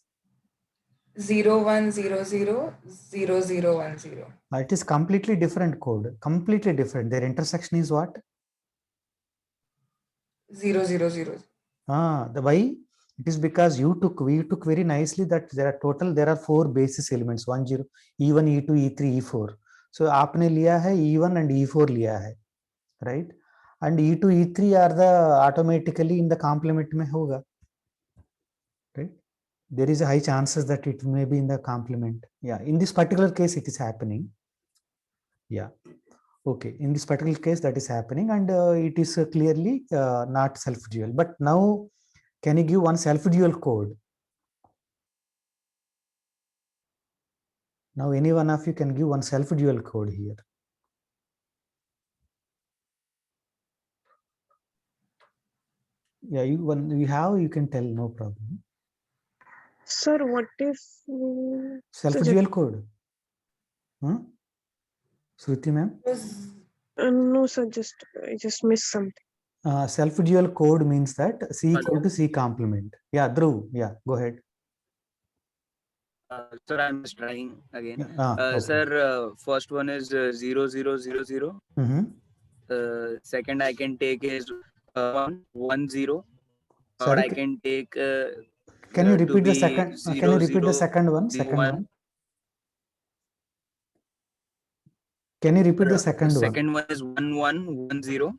0, 1, 0, 0, 0, 0, 1, 0.
It is completely different code. Completely different. Their intersection is what?
0, 0, 0.
The why? It is because we took very nicely that there are 4 basis elements, 1, 0, E1, E2, E3, E4. So आपने लिया है E1 and E4 लिया है, right? And E2, E3 are the automatically in the complement में होगा, right? There is a high chances that it may be in the complement. Yeah, in this particular case, it is happening. Yeah. Okay, in this particular case, that is happening, and it is clearly not self-dual. But now, can you give one self-dual code? Now, any one of you can give one self-dual code here. Yeah, you can tell, no problem.
Sir, what if
self-dual code? Huh? Shruti ma'am?
No, sir, I just missed something.
Self-dual code means that C equal to C complement. Yeah, Dhruv, yeah, go ahead.
Sir, I'm just trying again.
Okay.
Sir, first one is 0, 0, 0, 0. Second I can take is 1, 1, 0. Or I can take.
Can you repeat the second?
0,
can you repeat
0,
the second one?
1.
Can you repeat the second one?
Second one is 1, 1, 1, 0.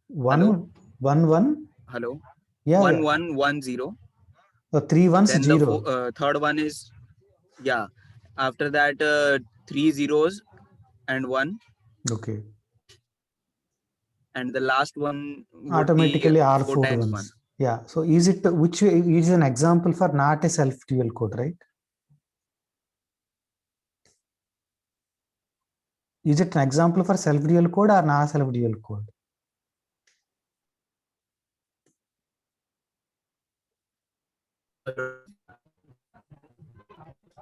One, one, one.
Hello.
Yeah,
1
yeah.
1 1 0.
3 ones,
Then
0.
the third one is, yeah. After that, 3 zeros and 1.
Okay.
And the last one would
Automatically
be
are
4
4
times 1.
ones. Yeah. So is it which is an example for not a self-dual code, right? Is it an example for self-dual code or not self-dual code?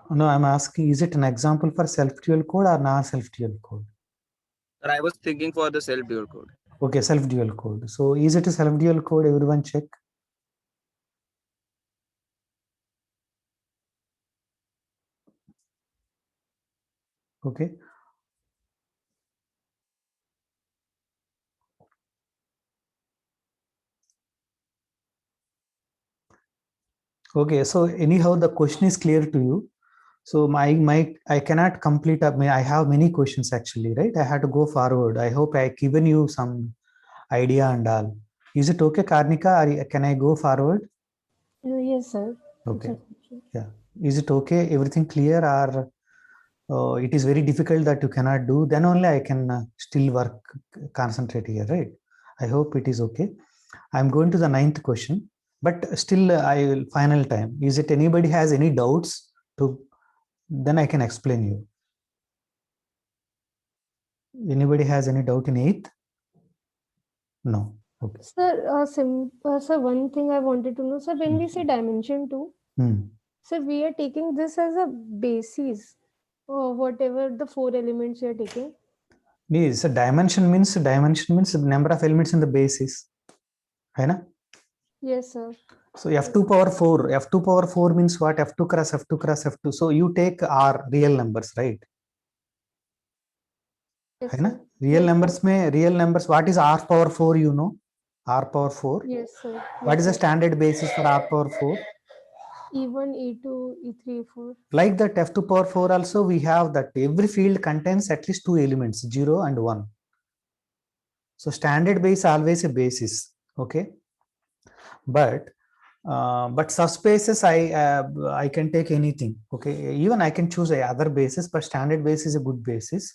No, I'm asking, is it an example for self-dual code or not self-dual code?
But I was thinking for the self-dual code.
Okay, self-dual code. So is it a self-dual code? Everyone check. Okay. Okay, so anyhow, the question is clear to you. So I cannot complete up. I have many questions actually, right? I had to go forward. I hope I given you some idea and all. Is it okay, Karnika? Or can I go forward?
Yes, sir.
Okay.
It's
Yeah. Is it okay? Everything clear, or it is very difficult that you cannot do? Then only I can still work, concentrate here, right? I hope it is okay. I'm going to the 9th question, but still I will final time. Is it anybody has any doubts to? Then I can explain you. Anybody has any doubt in 8th? No. Okay.
Sir, one thing I wanted to know, sir, when we say dimension 2, sir, we are taking this as a basis or whatever the 4 elements you are taking.
Yes, so dimension means the number of elements in the basis. Right?
Yes, sir.
So f2 power 4. F2 power 4 means what? F2 cross F2 cross F2. So you take R real numbers, right?
Yes,
है ना?
sir.
Real
Yes,
numbers
sir.
में real numbers. What is R power 4? You know, R power 4.
Yes, sir.
What
Yes,
is the
sir.
standard basis for R power 4?
E1, E2, E3, E4.
Like that F2 power 4 also we have that every field contains at least 2 elements, 0 and 1. So standard base always a basis, okay? But subspaces I can take anything, okay? Even I can choose a other basis, but standard base is a good basis.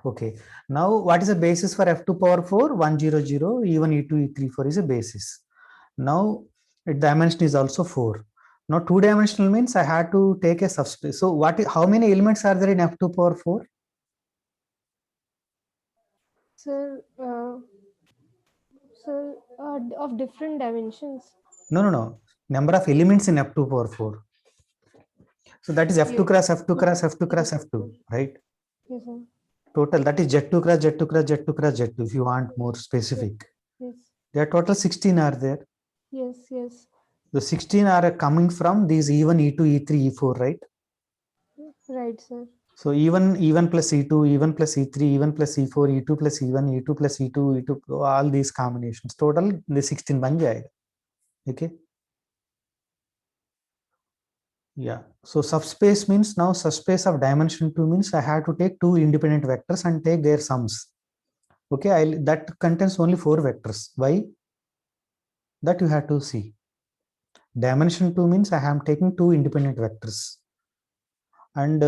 Okay, now what is the basis for F2 power 4? 1 0 0, even E2 E3 4 is a basis. Now dimension is also 4. Now 2-dimensional means I had to take a subspace. So how many elements are there in F2 power 4?
Sir, of different dimensions.
No. Number of elements in F2 power 4. So that is F2 cross F2 cross F2 cross F2, right?
Yes, sir.
Total, that is Z2 cross Z2 cross Z2 cross Z2 if you want more specific.
Yes.
There are total 16 are there.
Yes, yes.
The 16 are coming from these E1, E2, E3, E4, right?
Right, sir.
So E1 plus E2, E1 plus E3, E1 plus E4, E2 plus E1, E2 plus E2, E2, all these combinations. Total the 16 ban jayega. Okay. Yeah. So subspace means now subspace of dimension 2 means I have to take 2 independent vectors and take their sums. Okay, that contains only 4 vectors. Why? That you have to see. Dimension 2 means I am taking 2 independent vectors. And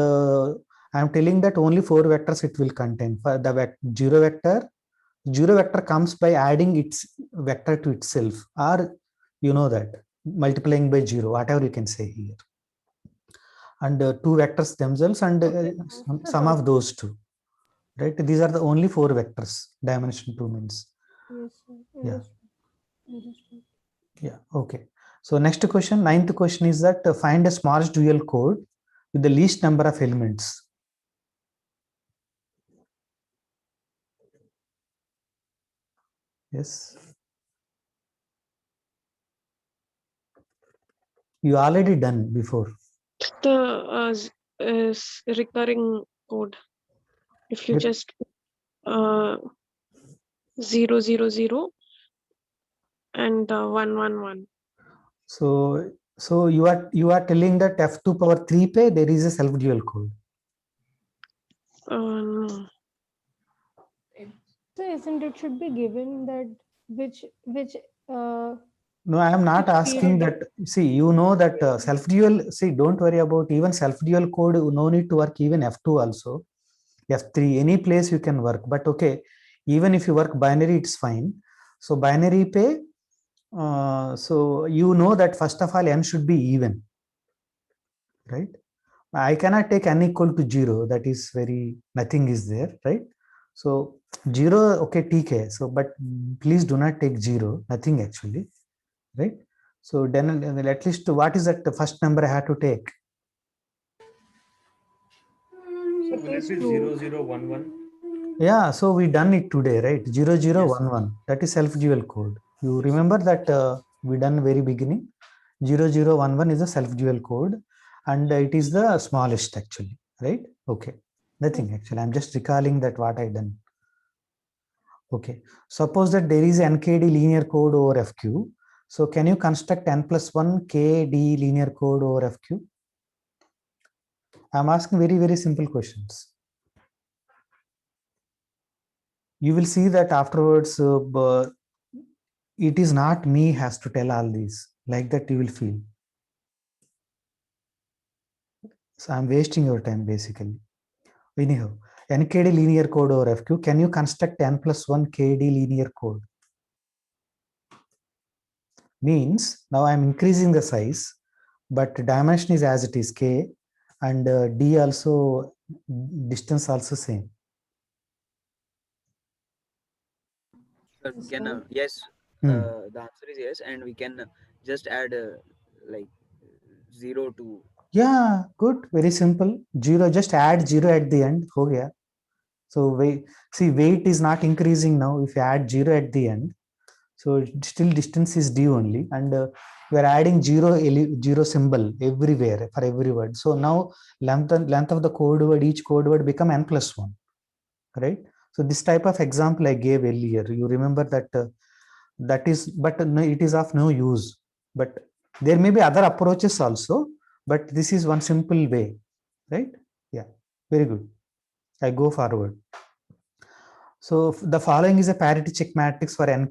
I am telling that only 4 vectors it will contain. For the 0 vector comes by adding its vector to itself, or you know that multiplying by 0, whatever you can say here. And 2 vectors themselves and sum of those two, right? These are the only 4 vectors. Dimension 2 means.
Yes, sir.
Yeah.
Understood.
Yeah. Okay. So next question, 9th question is that find a smallest dual code with the least number of elements. Yes. You already done before.
The recurring code. If you just 0 0 0 and 1 1 1.
So you are telling that F2 power 3 pe there is a self dual code.
No.
So isn't it should be given that which
No, I am not
which
asking
field?
that. See, you know that self-dual, see, don't worry about even self-dual code, no need to work even F2 also. F3, any place you can work. But okay, even if you work binary, it's fine. So binary pay, so you know that first of all, n should be even, right? I cannot take n equal to 0. That is very, nothing is there, right? So 0, okay, TK. So, but please do not take 0, nothing actually, right? So then at least what is that the first number I have to take?
So
It
will it
is
be
2.
0011?
Yeah, so we done it today, right? 0011.
Yes.
That is self-dual code. You remember that we done very beginning. 0011 is a self-dual code, and it is the smallest actually, right? Okay, nothing actually. I'm just recalling that what I done. Okay, suppose that there is NKD linear code over FQ. So can you construct n plus 1 KD linear code over FQ? I'm asking very, very simple questions. You will see that afterwards, it is not me has to tell all these. Like that you will feel. So I'm wasting your time basically. Anyhow, NKD linear code over FQ. Can you construct n plus 1 KD linear code? Means now I'm increasing the size, but dimension is as it is K, and D also, distance also same.
Sir, we can yes. The answer is yes, and we can just add like 0 to.
Yeah, good. Very simple. 0, just add 0 at the end. Oh yeah. So weight is not increasing now. If you add 0 at the end, so still distance is d only, and we are adding 0 symbol everywhere for every word. So now length of the code word, each code word become n plus 1, right? So this type of example I gave earlier, you remember that that is, but no, it is of no use. But there may be other approaches also, but this is one simple way, right? Yeah, very good. I go forward. So the following is a parity check matrix for n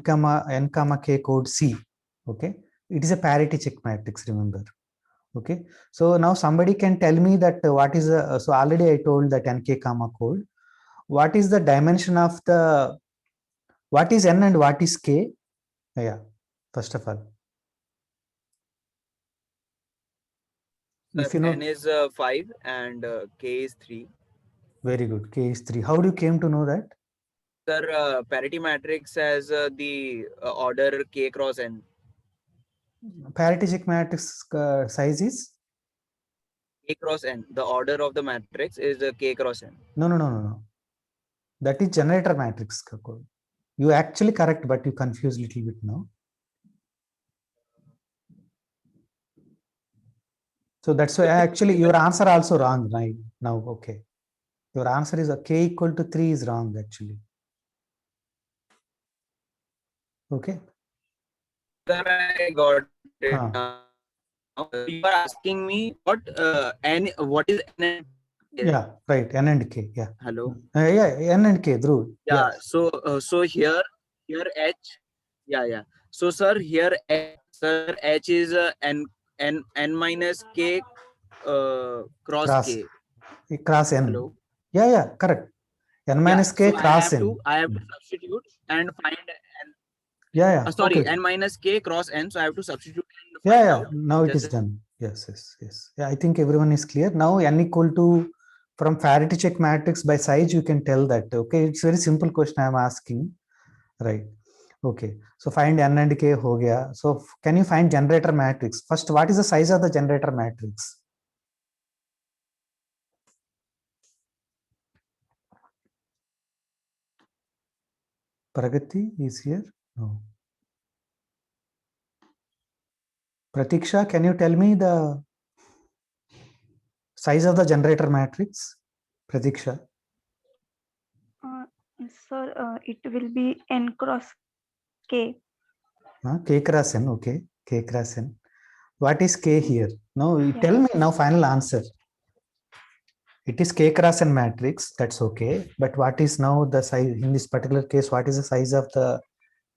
comma k code C. Okay, it is a parity check matrix. Remember. Okay, so now somebody can tell me that what is a, so already I told that nk comma code. What is the dimension of the, what is n and what is k? Yeah, first of all, if you know,
N is 5 and K is 3.
very good. K is 3. How do you came to know that?
Sir, parity matrix has the order K cross N.
Parity check matrix size is?
K cross N. The order of the matrix is K cross N.
No. That is generator matrix code. You actually correct, but you confuse a little bit now. So that's why actually your answer also wrong right now. Okay, your answer is k equal to 3 is wrong actually. Okay.
Sir, I got it now. You are asking me what N, what is N?
Yeah, right. N and K. Yeah.
Hello.
Yeah, N and K, Dhruv.
Yeah. So here H. Yeah. So sir, here H is N minus K cross K.
Cross N.
Hello.
Yeah, correct. N minus K
So
cross N.
I have to substitute and find N.
Yeah.
Sorry,
okay.
N minus K cross N. So I have to substitute and
find
out.
Now it is done. Yes. Yeah, I think everyone is clear. Now N equal to, from parity check matrix by size, you can tell that. Okay, it's very simple question I am asking. Right. Okay. So find N and K ho gaya. So can you find generator matrix? First, what is the size of the generator matrix? Pragati is here? No. Pratiksha, can you tell me the size of the generator matrix? Pratiksha.
Sir, it will be N cross K.
K cross N, okay. K cross N. What is K here? No, you tell me now final answer. It is K cross N matrix, that's okay. But what is now the size, in this particular case, what is the size of the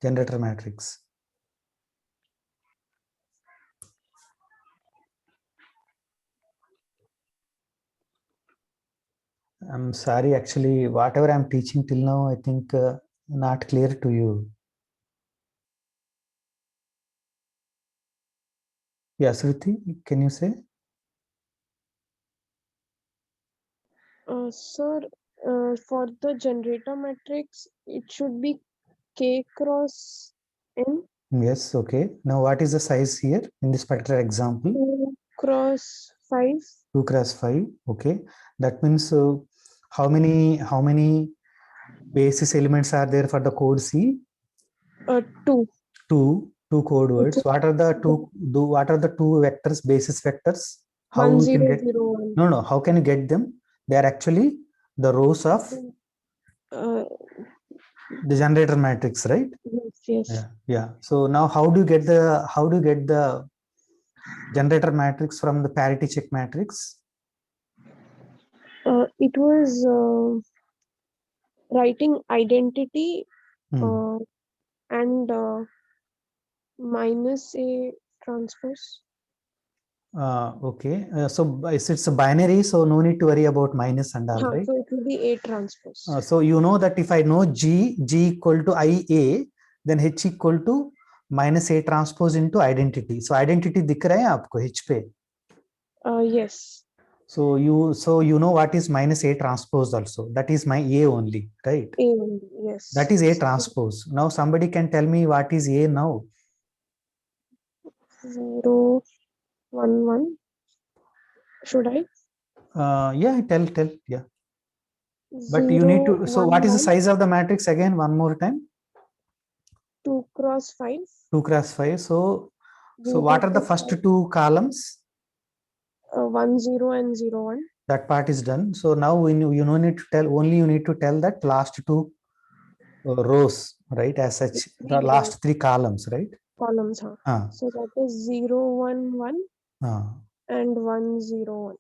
generator matrix? I'm sorry, actually, whatever I'm teaching till now, I think not clear to you. Yeah, Shruti, can you say?
Sir, for the generator matrix, it should be K cross N.
Yes, okay. Now, what is the size here in this particular example?
2 cross 5.
2 cross 5. Okay. That means how many basis elements are there for the code C?
2.
Two code words.
Okay.
What are the two vectors, basis vectors? How
1,
we
0,
can get?
0, 1.
No. How can you get them? They are actually the rows of the generator matrix, right?
Yes.
Yeah. So now, how do you get the generator matrix from the parity check matrix?
It was writing identity and minus a transpose.
Okay. So it's a binary, so no need to worry about minus and all, right?
So it will be A transpose.
So you know that if I know G equal to IA, then H equal to minus A transpose into identity. So identity दिख रहा है आपको H पे?
Yes.
So you know what is minus A transpose also. That is my A only, right?
A only, yes.
That is A transpose. Now somebody can tell me what is A now?
0, 1, 1. Should I?
Yeah, tell, yeah. But
0,
you need to, so
1,
what is the
1.
size of the matrix again, one more time?
2 cross 5.
2 cross 5. So what are the first 2 columns?
1, 0 and 0, 1.
That part is done. So now you don't need to tell, only you need to tell that last 2 rows, right? As such, the last 3 columns, right?
Columns, huh? So that is 0, 1, 1 and 1, 0, 1.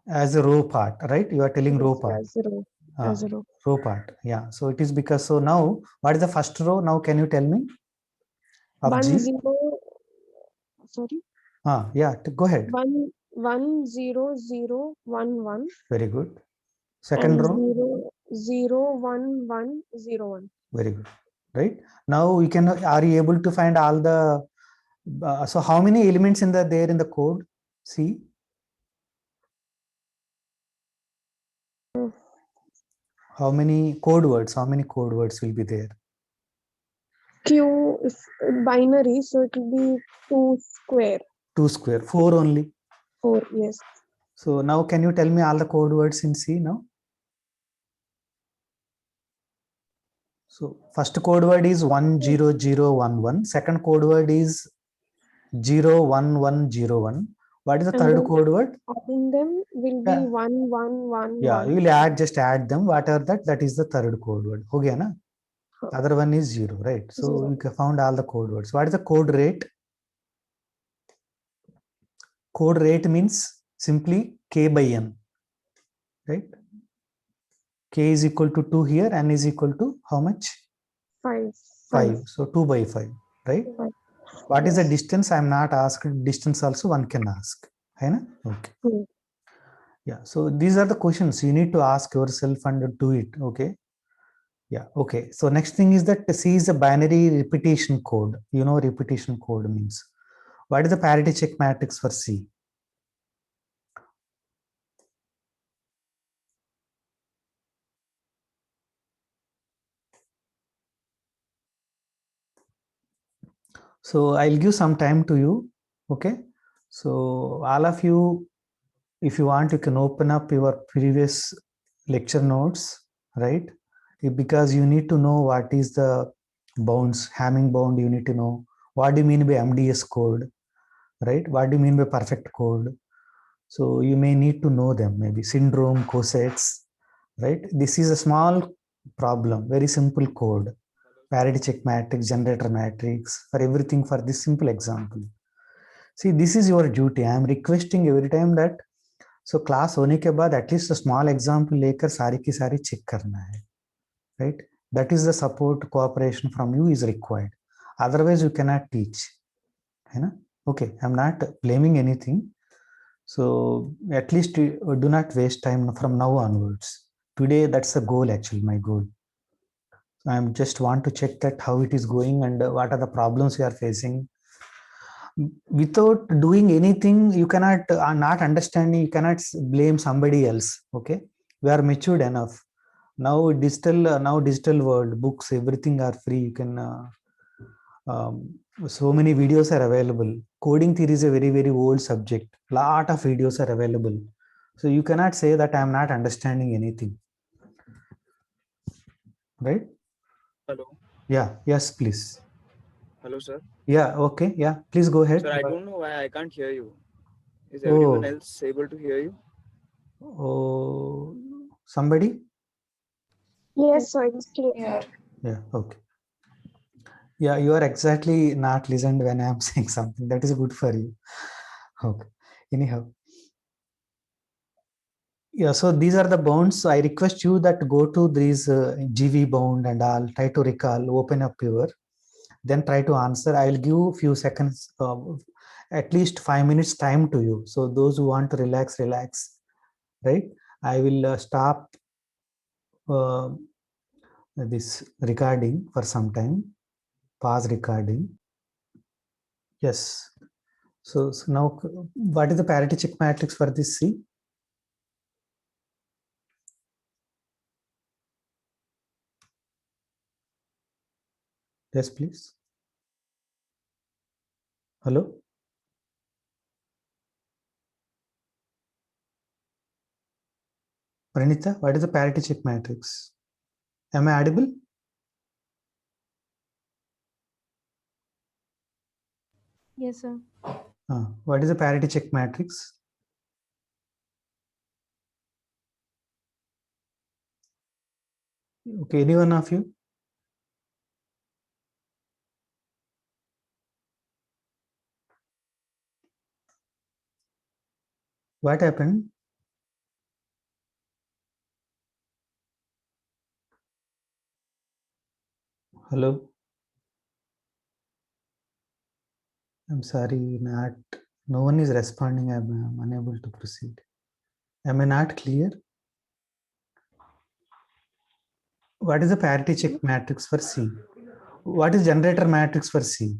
As a row part, right? You are telling row part.
As a row.
Row part, yeah. So it is because, so now, what is the first row? Now, can you tell me? Of
1,
G?
0, sorry?
Yeah, go ahead.
1, 0, 0, 1, 1.
Very good. Second row?
0, 1, 1, 0, 1.
Very good. Right? Now, are you able to find all the, so how many elements there in the code? See? How many code words will be there?
Q is binary, so it will be 2 square.
2 square, 4 only.
4, yes.
So now can you tell me all the code words in C now? So first code word is 10011. Second code word is 01101. What is the third code word?
Adding them will be 1111.
Yeah, you will just add them. Whatever that is the third code word. Ho gaya na? Other one is 0, right? So we found all the code words. What is the code rate? Code rate means simply K by N, right? K is equal to 2 here, N is equal to how much?
5.
5. So 2 by 5, right? 5. What is the distance? I am not asked. Distance also one can ask. Okay. Yeah. So these are the questions you need to ask yourself and do it. Okay. Yeah. Okay. So next thing is that C is a binary repetition code. You know, repetition code means. What is the parity check matrix for C? So I'll give some time to you. Okay. So all of you, if you want, you can open up your previous lecture notes, right? Because you need to know what is the bounds, Hamming bound, you need to know. What do you mean by MDS code, right? What do you mean by perfect code? So you may need to know them, maybe syndrome, cosets, right? This is a small problem, very simple code. Parity check matrix, generator matrix, for everything for this simple example. See, this is your duty. I am requesting every time that, so class होने के बाद at least a small example लेकर सारी की सारी check करना है, right? That is the support cooperation from you is required. Otherwise, you cannot teach. Okay, I'm not blaming anything. So at least do not waste time from now onwards. Today, that's the goal, actually, my goal. I just want to check that how it is going and what are the problems you are facing. Without doing anything, you cannot, not understanding, you cannot blame somebody else. Okay, we are matured enough. Now digital world, books, everything are free. You can, so many videos are available. Coding theory is a very, very old subject. Lot of videos are available. So you cannot say that I am not understanding anything. Right?
Hello.
Yeah, yes, please.
Hello, sir.
Yeah, okay. Yeah, please go ahead.
Sir, I don't know why I can't hear you. Is everyone else able to hear you?
Oh, somebody?
Yes, sir, it's clear.
Yeah, okay. Yeah, you are exactly not listened when I am saying something. That is good for you. Okay. Anyhow. Yeah, so these are the bounds. So I request you that go to these GV bound and all, try to recall, open up your, then try to answer. I'll give few seconds, at least 5 minutes time to you. So those who want to relax, right? I will stop this recording for some time, pause recording. Yes. So now what is the parity check matrix for this C? Yes, please. Hello? Pranita, what is the parity check matrix? Am I audible?
Yes, sir.
What is the parity check matrix? Okay, any one of you? What happened? Hello? I'm sorry, no one is responding. I'm unable to proceed. Am I not clear? What is the parity check matrix for C? What is generator matrix for C?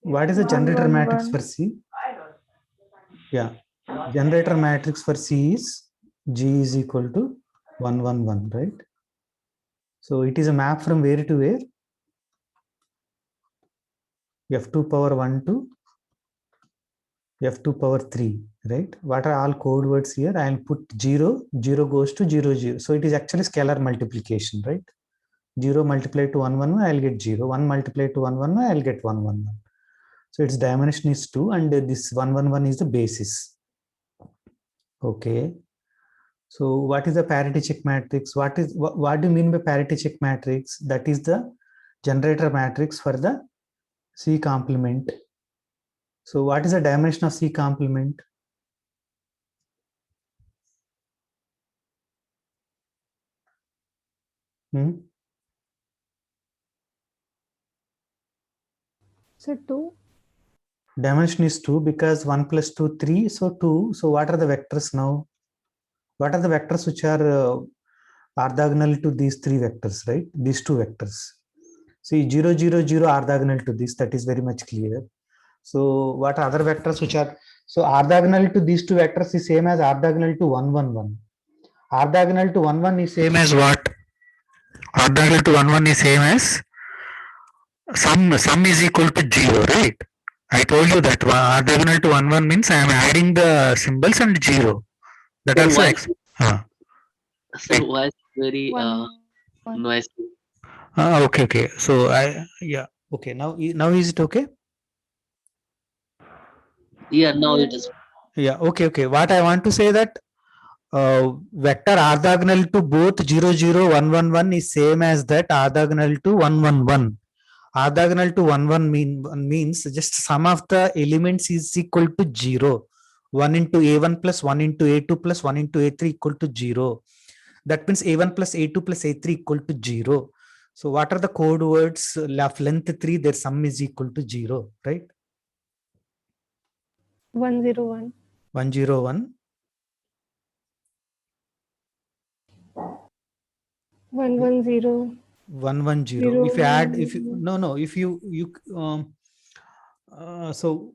What is the generator matrix for C? Yeah, generator matrix for C is G is equal to 1, 1, 1, right? So it is a map from where to where? F2 power 1 to F2 power 3, right? What are all code words here? I'll put 0, 0 goes to 0, 0. So it is actually scalar multiplication, right? 0 multiplied to 1, 1, 1, I'll get 0. 1 multiplied to 1, 1, 1, I'll get 1, 1, 1. So its dimension is 2 and this 1, 1, 1 is the basis. Okay. So what is the parity check matrix? What do you mean by parity check matrix? That is the generator matrix for the C complement. So what is the dimension of C complement?
So 2.
Dimension is 2 because 1 plus 2, 3. So 2. So what are the vectors now? What are the vectors which are orthogonal to these 3 vectors, right? These 2 vectors. See 0, 0, 0 orthogonal to this. That is very much clear. So what are other vectors which are, so orthogonal to these 2 vectors is same as orthogonal to 1, 1, 1. Orthogonal to 1, 1 is same as what? Orthogonal to 1, 1 is same as sum is equal to 0, right? I told you that orthogonal to 1, 1 means I am adding the symbols and 0. That also
Sir, voice very noisy.
Okay. So okay. Now is it okay?
Yeah, now it is.
Yeah. Okay. What I want to say that vector orthogonal to both 0, 0, 1, 1, 1 is same as that orthogonal to 1, 1, 1. Orthogonal to 1, 1 means just sum of the elements is equal to 0. 1 into A1 plus 1 into A2 plus 1 into A3 equal to 0. That means A1 plus A2 plus A3 equal to 0. So what are the code words of length 3? Their sum is equal to 0, right?
101.
101.
110.
110. If you add, if you, no, if you so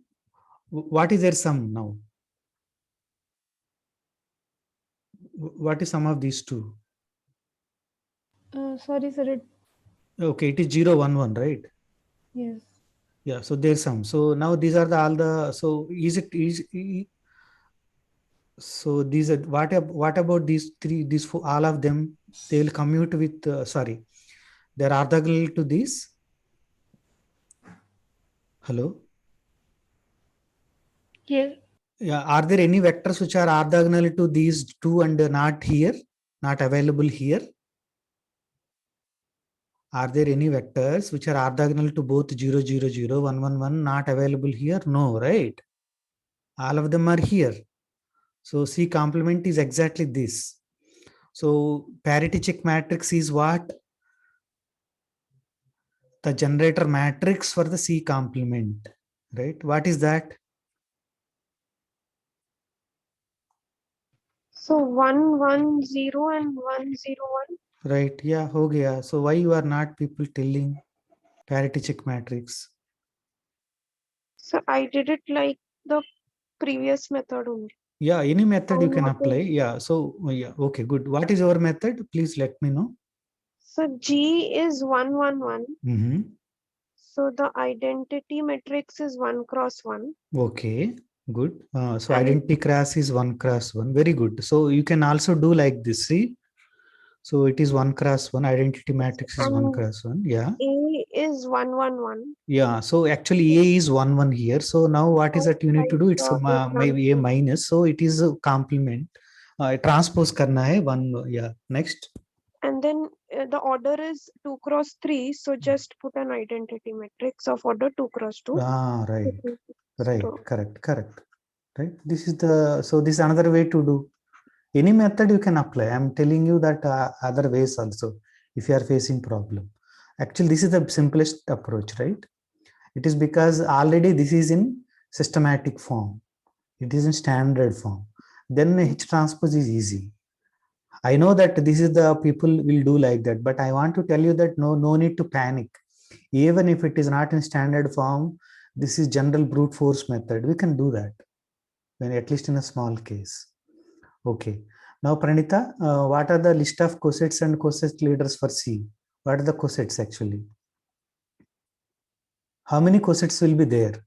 what is their sum now? What is sum of these two?
Sorry, sir.
Okay, it is 0, 1, 1, right?
Yes.
Yeah, so there's some. So now these are the all the, so is it is so these are what about these three, these four, all of them, they will commute with sorry, they're orthogonal to this. Hello?
Yes.
Yeah, are there any vectors which are orthogonal to these two and not here, not available here? Are there any vectors which are orthogonal to both 0, 0, 0, 1, 1, 1, not available here? No, right? All of them are here. So C complement is exactly this. So parity check matrix is what? The generator matrix for the C complement, right? What is that?
So 110 and 101.
Right, yeah, ho gaya. So why you are not people telling parity check matrix?
So I did it like the previous method only.
Yeah, any method you can
Not
apply. Yeah, so yeah, okay, good. What is your method? Please let me know.
So G is 111.
Mm-hmm.
So the identity matrix is 1 cross 1.
Okay, good. So
And
identity class is 1 cross 1. Very good. So you can also do like this. See, so it is 1 cross 1. Identity matrix is 1
And
cross 1. Yeah.
A is 111.
Yeah. So actually A is 1 1 here. So now what is that you need to do? It's maybe A minus. So it is a complement. Transpose karna hai 1. Yeah. Next.
And then the order is 2 cross 3. So just put an identity matrix of order 2 cross 2.
Ah, right. Right.
So,
Correct. Right. This is the, so this is another way to do. Any method you can apply. I'm telling you that other ways also, if you are facing problem. Actually, this is the simplest approach, right? It is because already this is in systematic form. It is in standard form. Then H transpose is easy. I know that this is the people will do like that, but I want to tell you that no need to panic. Even if it is not in standard form, this is general brute force method. We can do that, when at least in a small case. Okay. Now, Pranita, what are the list of cosets and coset leaders for C? What are the cosets actually? How many cosets will be there?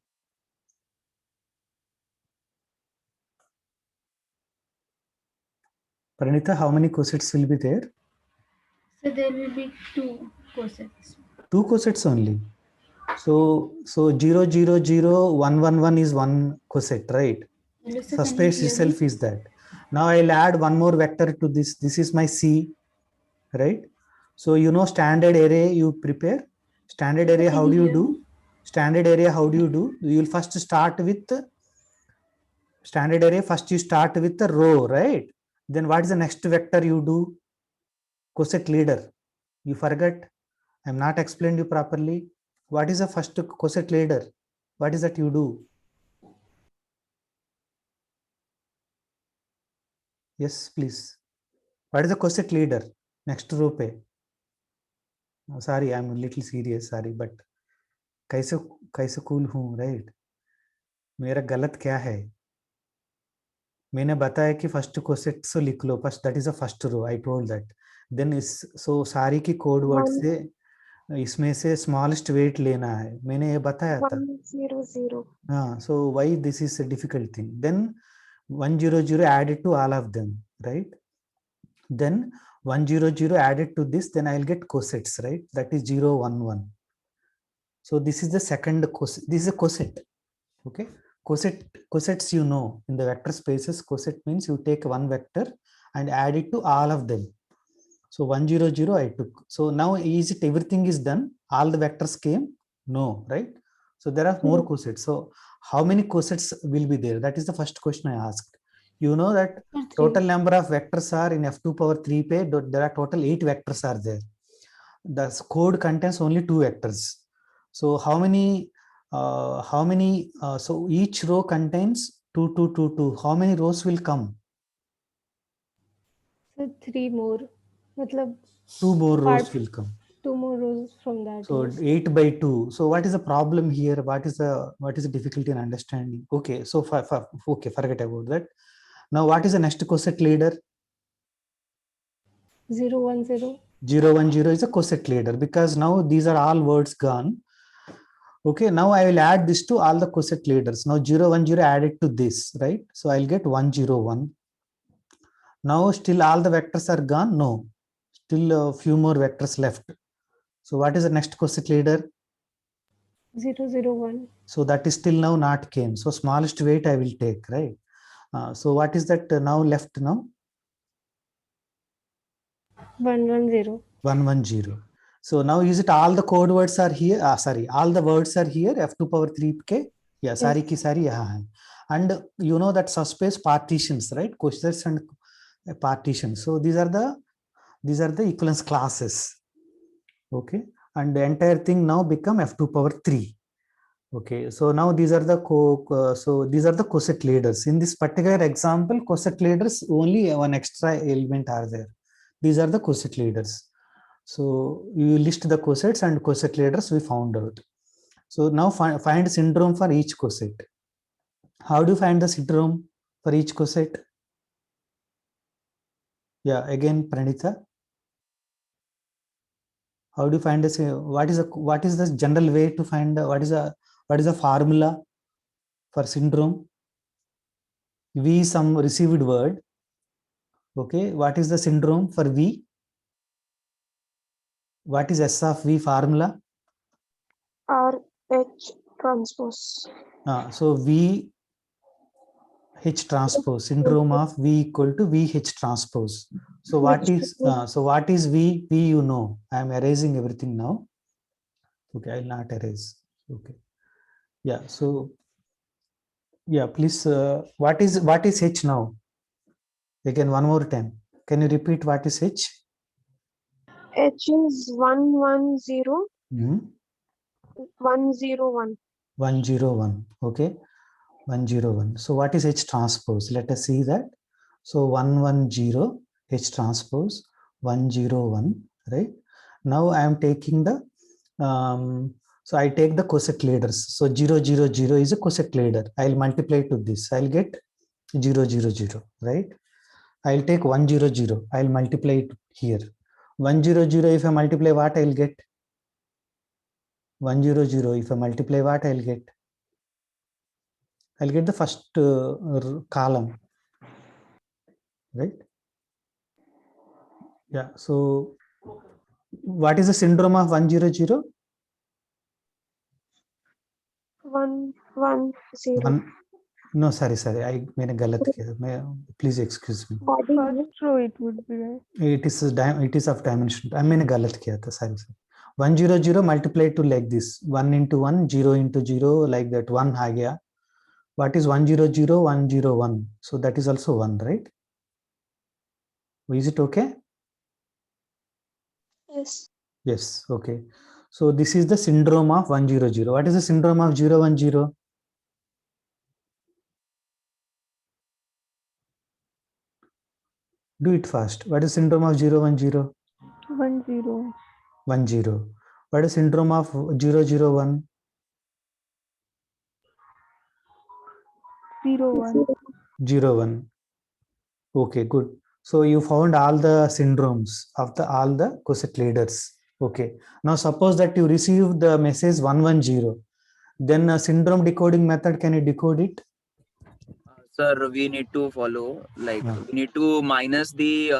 Pranita, how many cosets will be there?
So there will be 2 cosets.
2 cosets only. So 0, 0, 0, 1, 1, 1 is one coset, right?
Melissa,
Subspace itself is that. Now I'll add one more vector to this. This is my C, right? So you know standard array you prepare. Standard array, how do you do? Standard array, how do you do? You will first start with standard array. First you start with the row, right? Then what is the next vector you do? Coset leader. You forgot. I'm not explained you properly. What is the first coset leader? What is that you do? Yes, please. What is the coset leader? Next row pe. Sorry, I'm a little serious. Sorry, but कैसे cool हूँ, right? मेरा गलत क्या है? मैंने बताया कि first कोसेट से लिख लो. First, that is the first row. I told that. Then is so सारी की कोड वर्ड से इसमें से स्मॉलेस्ट वेट लेना है. मैंने ये बताया था.
100.
हाँ, so why this is a difficult thing? Then 100 added to all of them, right? Then 100 added to this, then I'll get cosets, right? That is 0, 1, 1. So this is the second coset. This is a coset. Okay. Cosets, you know, in the vector spaces, coset means you take one vector and add it to all of them. So 100 I took. So now is it everything is done? All the vectors came? No, right? So there are more cosets. So how many cosets will be there? That is the first question I asked. You know that
Three.
total number of vectors are in f2 power 3 pe, there are total 8 vectors are there. The code contains only 2 vectors. So how many, so each row contains 2, 2, 2, 2. How many rows will come?
So 3 more. Matlab
2 more rows
part-
will come.
2 more rows from that.
So
yes.
8 by 2. So what is the problem here? What is the difficulty in understanding? Okay, so okay, forget about that. Now what is the next coset leader?
0, 1, 0.
0, 1, 0 is a coset leader because now these are all words gone. Okay, now I will add this to all the coset leaders. Now 0, 1, 0 added to this, right? So I'll get 1, 0, 1. Now still all the vectors are gone? No, still a few more vectors left. So what is the next coset leader?
0, 0, 1.
So that is still now not came. So smallest weight I will take, right? So what is that now left now?
1, 1, 0.
1, 1, 0. So now is it all the code words are here? Sorry, all the words are here, f2 power 3k. Yeah, sari ki sari yahan hai. And you know that subspace partitions, right? Cosets and partitions. So these are the equivalence classes. Okay, and the entire thing now become f2 power 3. Okay, so now these are the coset leaders. In this particular example, coset leaders only one extra element are there. These are the coset leaders. So you list the cosets and coset leaders we found out. So now find syndrome for each coset. How do you find the syndrome for each coset? Yeah, again, Pranitha. How do you find this? What is the general way to find what is the formula for syndrome? V some received word. Okay, what is the syndrome for V? What is S of V formula?
RH transpose.
So V H transpose, syndrome of V equal to VH transpose. So what is V? V you know. I am erasing everything now. Okay, I will not erase. Okay. Yeah. So yeah, please. What is H now? Again, one more time. Can you repeat what is H?
H is 110
Hmm?
101.
101. Okay. 101. So what is H transpose? Let us see that. So 110 H transpose 101, right? Now I am taking the so I take the coset leaders. So 0, 0, 0 is a coset leader. I'll multiply to this. I'll get 0, 0, 0, right? I'll take 1, 0, 0. I'll multiply it here. 1, 0, 0. If I multiply what I'll get? 1, 0, 0. If I multiply what I'll get? I'll get the first column, right? Yeah. So what is the syndrome of 100?
110.
No, sorry. I made a galat kiya. Please excuse me.
First row it would be, right?
It is of dimension. I made a galat kiya tha. Sorry. 100 multiplied to like this. 1 into 1, 0 into 0, like that. 1 aa gaya. What is 100, 101? So that is also 1, right? Is it okay?
Yes.
Yes. Okay. So this is the syndrome of 100. What is the syndrome of 010? Do it fast. What is syndrome of 010?
1, 0.
10. What is syndrome of 001?
0, 1.
01. Okay, good. So you found all the syndromes of all the coset leaders. Okay. Now suppose that you receive the message 110. Then a syndrome decoding method, can you decode it?
Sir, we need to follow, like, we need to minus the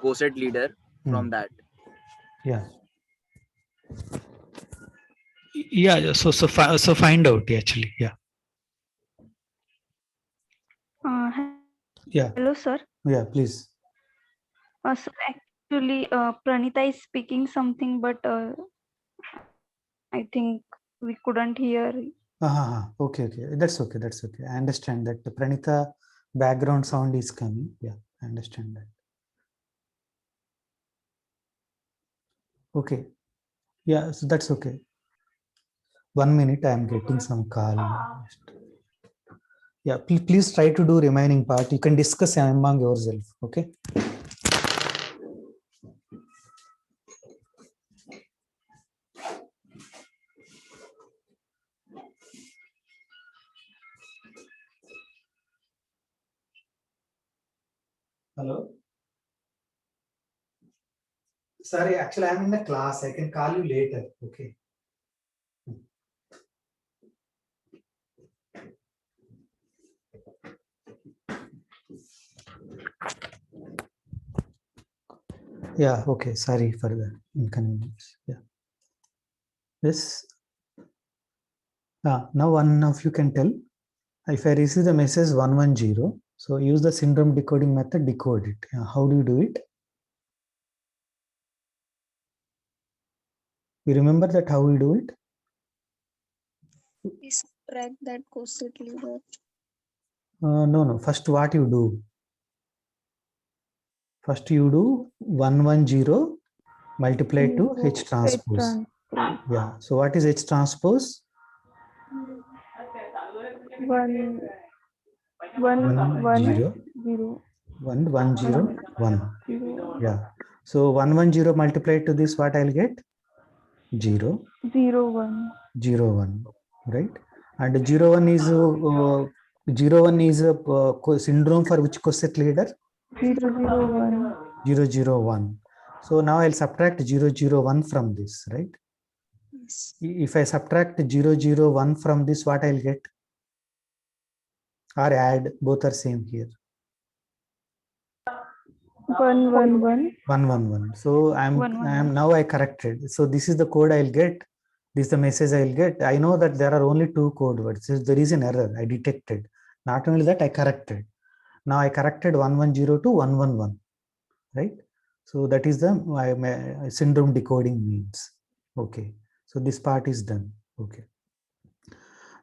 coset leader from that.
Yeah. Yeah. So find out actually. Yeah. Yeah.
Hello, sir.
Yeah, please.
So actually, Pranita is speaking something, but I think we couldn't hear.
Okay. That's okay. I understand that Pranitha background sound is coming. Yeah, I understand that. Okay. Yeah, so that's okay. 1 minute, I am getting some call. Yeah, please try to do remaining part. You can discuss among yourself. Okay. Hello. Sorry, actually, I'm in the class. I can call you later. Okay. Yeah, okay. Sorry for the inconvenience. Yeah. Yes. Now one of you can tell. If I receive the message 110, so use the syndrome decoding method, decode it. How do you do it? You remember that how we do it?
We subtract that quotient leader.
No. First, what you do? First, you do 110 multiplied to H transpose. Yeah. So what is H transpose?
1
Yeah. So 110 multiplied to this, what I'll get? 0.
0 1.
0 1. Right. And 0 1 is 0 1 is a syndrome for which quotient leader?
0 0 1.
0 0 1. So now I'll subtract 0 0 1 from this, right?
Yes.
If I subtract 0 0 1 from this, what I'll get? Or add, both are same here.
1 1 1.
1 1 1. So I'm now I corrected. So this is the code I'll get. This is the message I'll get. I know that there are only 2 code words. There is an error I detected. Not only that, I corrected. Now I corrected 110 to 111. Right? So that is the my syndrome decoding means. Okay. So this part is done. Okay.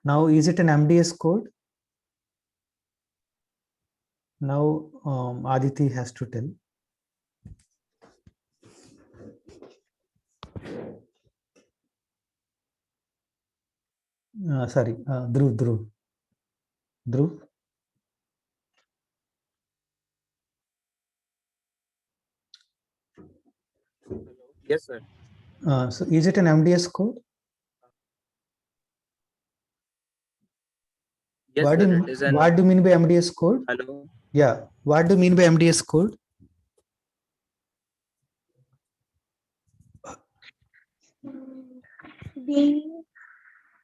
Now is it an MDS code? Now Aditi has to tell. Sorry, Dhruv.
Yes, sir.
So is it an MDS code?
Yes,
What
sir.
do you mean by MDS code?
Hello.
Yeah. What do you mean by MDS code?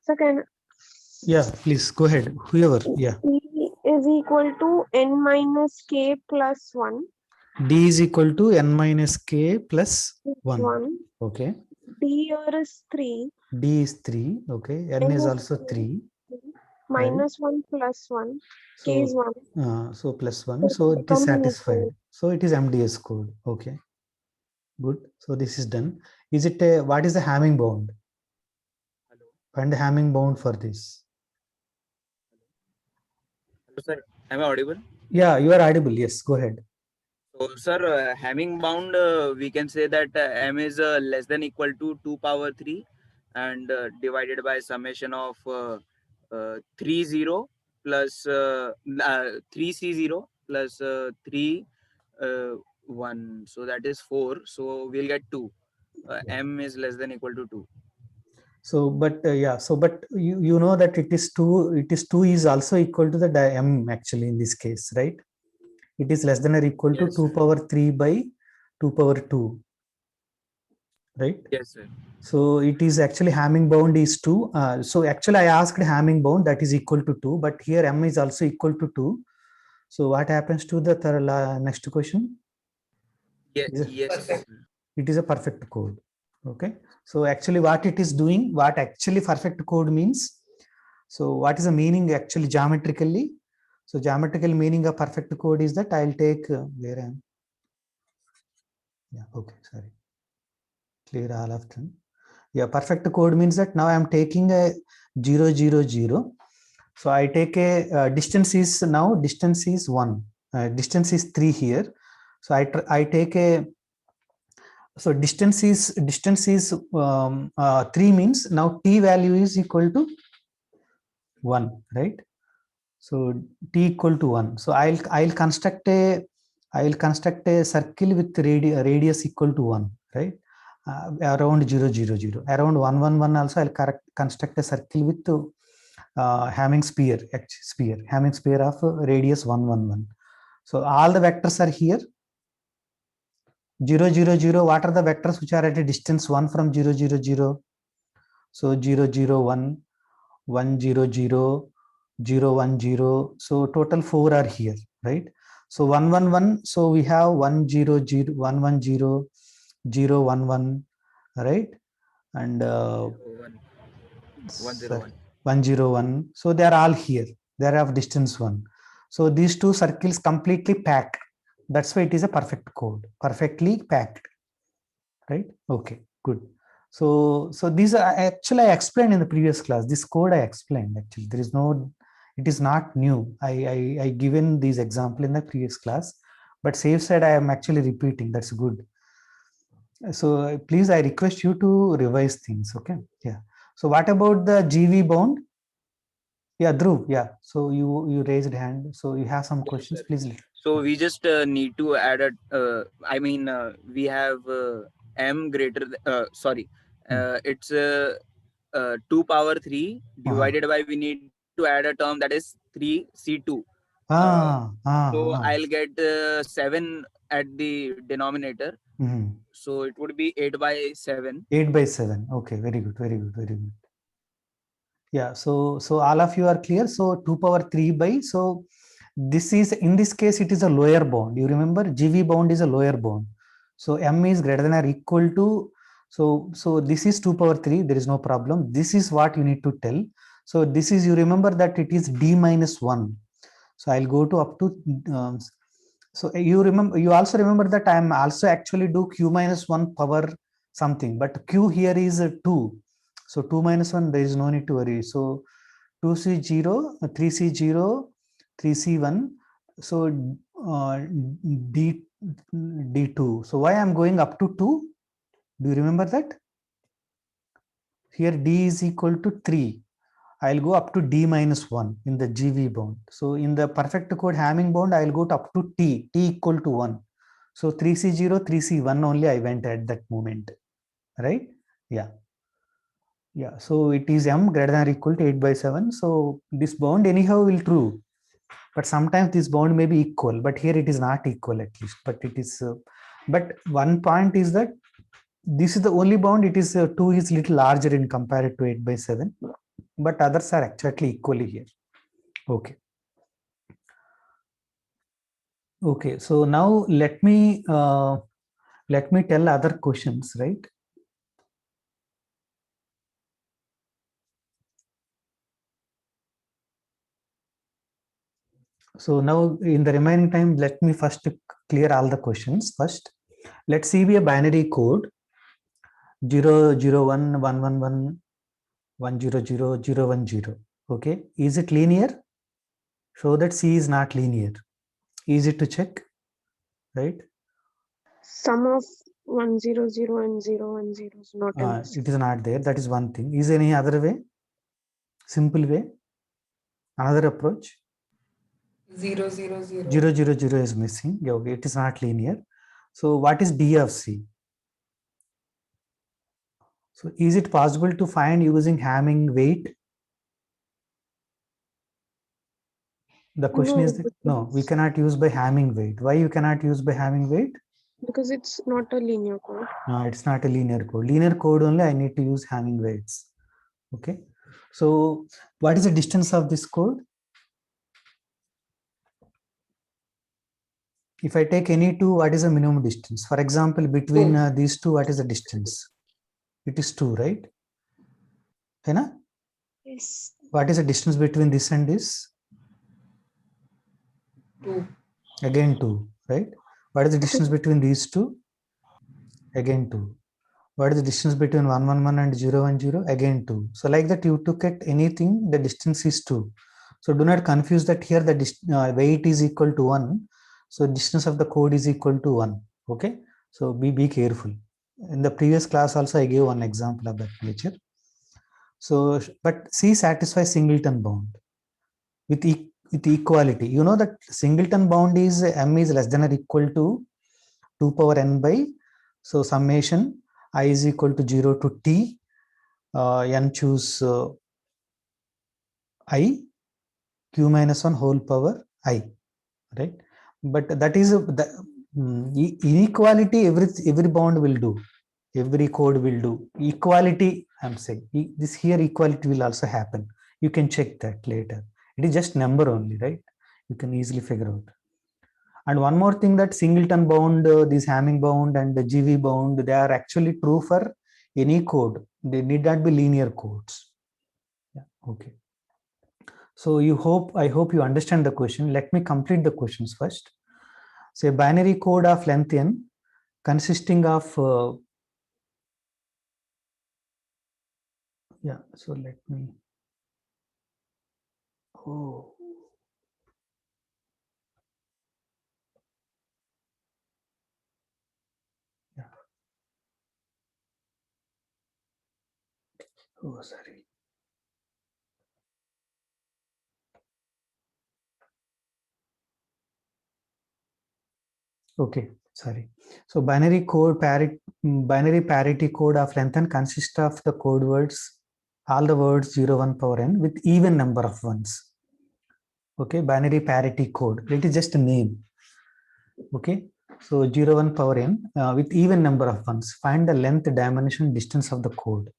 Second.
Yeah, please go ahead. Whoever. Yeah.
D is equal to n minus k plus 1.
D is equal to n minus k plus 1. Okay.
D here is 3.
D is 3. Okay. N is also 3.
Minus 1 plus 1.
So,
K is 1.
So plus 1. So it is satisfied. So it is MDS code. Okay. Good. So this is done. Is it a, what is the Hamming bound? Find the Hamming bound for this.
Hello, sir. Am I audible?
Yeah, you are audible. Yes, go ahead.
So, sir, Hamming bound, we can say that m is less than equal to 2 power 3 and divided by summation of 30 plus 3C0 plus 3 1. So that is 4. So we'll get 2. M is less than equal to 2.
So, but but you know that it is 2. It is 2 is also equal to the m actually in this case, right? It is less than or equal to 2 power 3 by 2 power 2, right?
Yes, sir.
So it is actually Hamming bound is 2. So actually I asked Hamming bound that is equal to 2, but here m is also equal to 2. So what happens to the next question?
Yes.
It is a perfect code. Okay. So actually what it is doing, what actually perfect code means. So what is the meaning actually geometrically? So geometrical meaning of perfect code is that I'll take where I am. Yeah. Okay. Sorry. Clear all of them. Yeah. Perfect code means that now I'm taking a 0 0 0. So I take a distance is now distance is 1. Distance is 3 here. So I take a, so distance is 3 means now t value is equal to 1, right? So t equal to 1. So I'll construct a circle with radius equal to 1, right? Around 0, 0, 0. Around 1, 1, 1 also I'll construct a circle with Hamming sphere of radius 1, 1, 1. So all the vectors are here. 0, 0, 0. What are the vectors which are at a distance 1 from 0, 0, 0? So 0, 0, 1, 1, 0, 0, 0, 1, 0. So total 4 are here, right? So 1, 1, 1. So we have 1, 0, 0, 1, 1, 0, 0, 1, 1, right? And
101.
101. So they are all here. They are of distance 1. So these two circles completely packed. That's why it is a perfect code. Perfectly packed. Right? Okay, good. So these are actually I explained in the previous class. This code I explained actually. There is no, it is not new. I given these example in the previous class, but safe said I am actually repeating. That's good. So please, I request you to revise things. Okay. Yeah. So what about the GV bound? Yeah, Dhruv. Yeah. So you raised hand. So you have some questions, please.
So we just need to add a. We have m greater. It's 2 power 3 divided by. We need to add a term that is 3c2. So I'll get 7 at the denominator. So it would be 8 by 7.
8 by 7. Okay. Very good. Very good. Very good. Yeah, so all of you are clear. So 2 power 3 by, so this is, in this case, it is a lower bound. You remember GV bound is a lower bound. So m is greater than or equal to, so this is 2 power 3. There is no problem. This is what you need to tell. So this is, you remember that it is d minus 1. So I'll go to up to, so you also remember that I am also actually do q minus 1 power something, but q here is 2. So 2 minus 1, there is no need to worry. So 2c0, 3c0, 3c1. So d2. So why I'm going up to 2? Do you remember that? Here d is equal to 3. I'll go up to d minus 1 in the GV bound. So in the perfect code Hamming bound, I'll go to up to t equal to 1. So 3c0, 3c1 only I went at that moment, right? Yeah. Yeah, so it is m greater than or equal to 8 by 7. So this bound anyhow will true, but sometimes this bound may be equal, but here it is not equal at least, but it is, but one point is that this is the only bound, it is 2 is little larger in compared to 8 by 7, but others are exactly equally here. Okay. Okay, so now let me tell other questions, right? So now in the remaining time, let me first clear all the questions first. Let's see a binary code 0, 0, 1, 1, 1, 1, 1, 0, 0, 0, 1, 0. Okay, is it linear? Show that C is not linear. Easy to check, right?
Sum of 1, 0, 0 and 0, 1, 0 is not in this.
It is not there. That is one thing. Is there any other way? Simple way? Another approach?
0, 0, 0.
0, 0, 0 is missing. Yeah, okay, it is not linear. So what is D of C? So is it possible to find using Hamming weight? The question is, no, we cannot use by Hamming weight. Why you cannot use by Hamming weight?
Because it's not a linear code.
No, it's not a linear code. Linear code only I need to use Hamming weights. Okay. So what is the distance of this code? If I take any two, what is the minimum distance? For example, between these two, what is the distance? It is 2, right? Hena?
Yes.
What is the distance between this and this?
2.
Again 2, right? What is the distance between these two? Again 2. What is the distance between 1, 1, 1 and 0, 1, 0? Again 2. So like that you took at anything, the distance is 2. So do not confuse that here the weight is equal to 1. So distance of the code is equal to 1. Okay. So be careful. In the previous class also I gave one example of that nature. So, but C satisfies singleton bound with equality. You know that singleton bound is m is less than or equal to 2 power n by, so summation I is equal to 0 to t, n choose I, q minus 1 whole power I, right? But that is inequality, every bound will do, every code will do. Equality, I'm saying, this here equality will also happen. You can check that later. It is just number only, right? You can easily figure out. And one more thing, that singleton bound, this Hamming bound and the GV bound, they are actually true for any code. They need not be linear codes. Yeah, okay. So I hope you understand the question. Let me complete the questions first. Say binary code of length n consisting of yeah, so let me yeah. Oh, sorry. Okay, sorry. So binary parity code of length n consists of the code words, all the words 0, 1 power n with even number of ones. Okay, binary parity code. It is just a name. Okay, so 0, 1 power n with even number of ones. Find the length, dimension, distance of the code.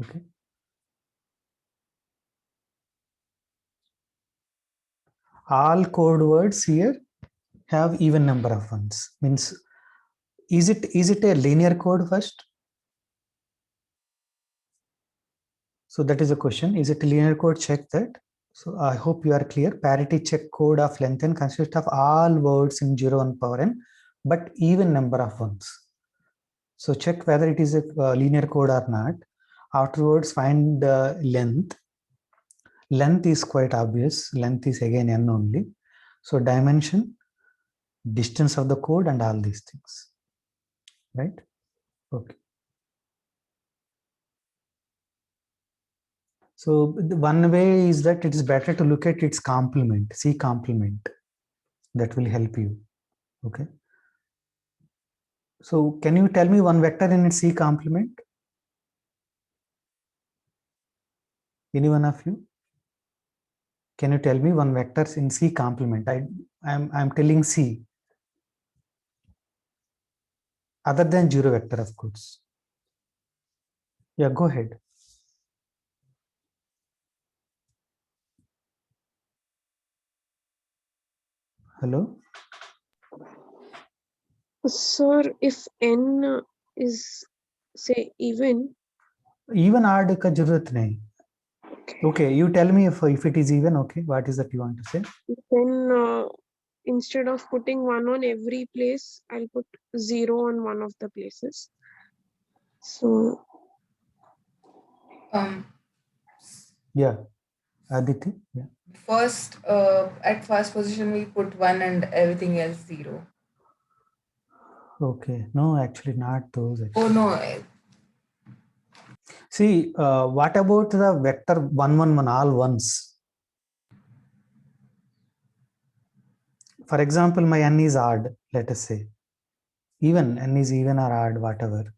Okay. All code words here have even number of ones. Means, is it a linear code first? So that is a question. Is it a linear code? Check that. So I hope you are clear. Parity check code of length n consists of all words in 0, 1 power n, but even number of ones. So check whether it is a linear code or not. Afterwards, find the length. Length is quite obvious. Length is again n only. So dimension, distance of the code, and all these things. Right? Okay. So one way is that it is better to look at its complement, C complement. That will help you. Okay. So can you tell me one vector in its C complement? Any one of you? Can you tell me one vector in C complement? I'm telling C. Other than 0 vector, of course. Yeah, go ahead. Hello?
Sir, if n is say even
odd ka jarurat nahi. Okay, you tell me if it is even. Okay, what is that you want to say?
Then instead of putting 1 on every place, I'll put 0 on one of the places. So
yeah, Aditi. Yeah.
First, at first position we put 1 and everything else 0.
Okay, no, actually not those. Actually.
Oh no.
See, what about the vector 1, 1, 1, all ones? For example, my n is odd, let us say. Even, n is even or odd, whatever.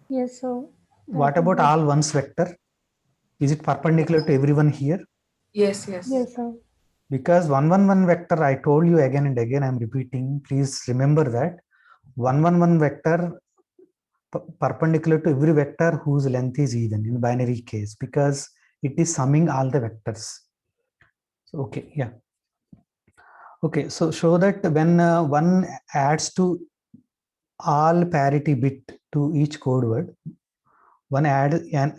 Yes, sir.
What about all ones vector? Is it perpendicular to everyone here?
Yes, yes.
Yes, sir.
Because 1, 1, 1 vector, I told you again and again, I'm repeating, please remember that 1, 1, 1 vector perpendicular to every vector whose length is even in binary case, because it is summing all the vectors. So, okay, yeah. Okay, so show that when one adds to all parity bit to each code word, one add an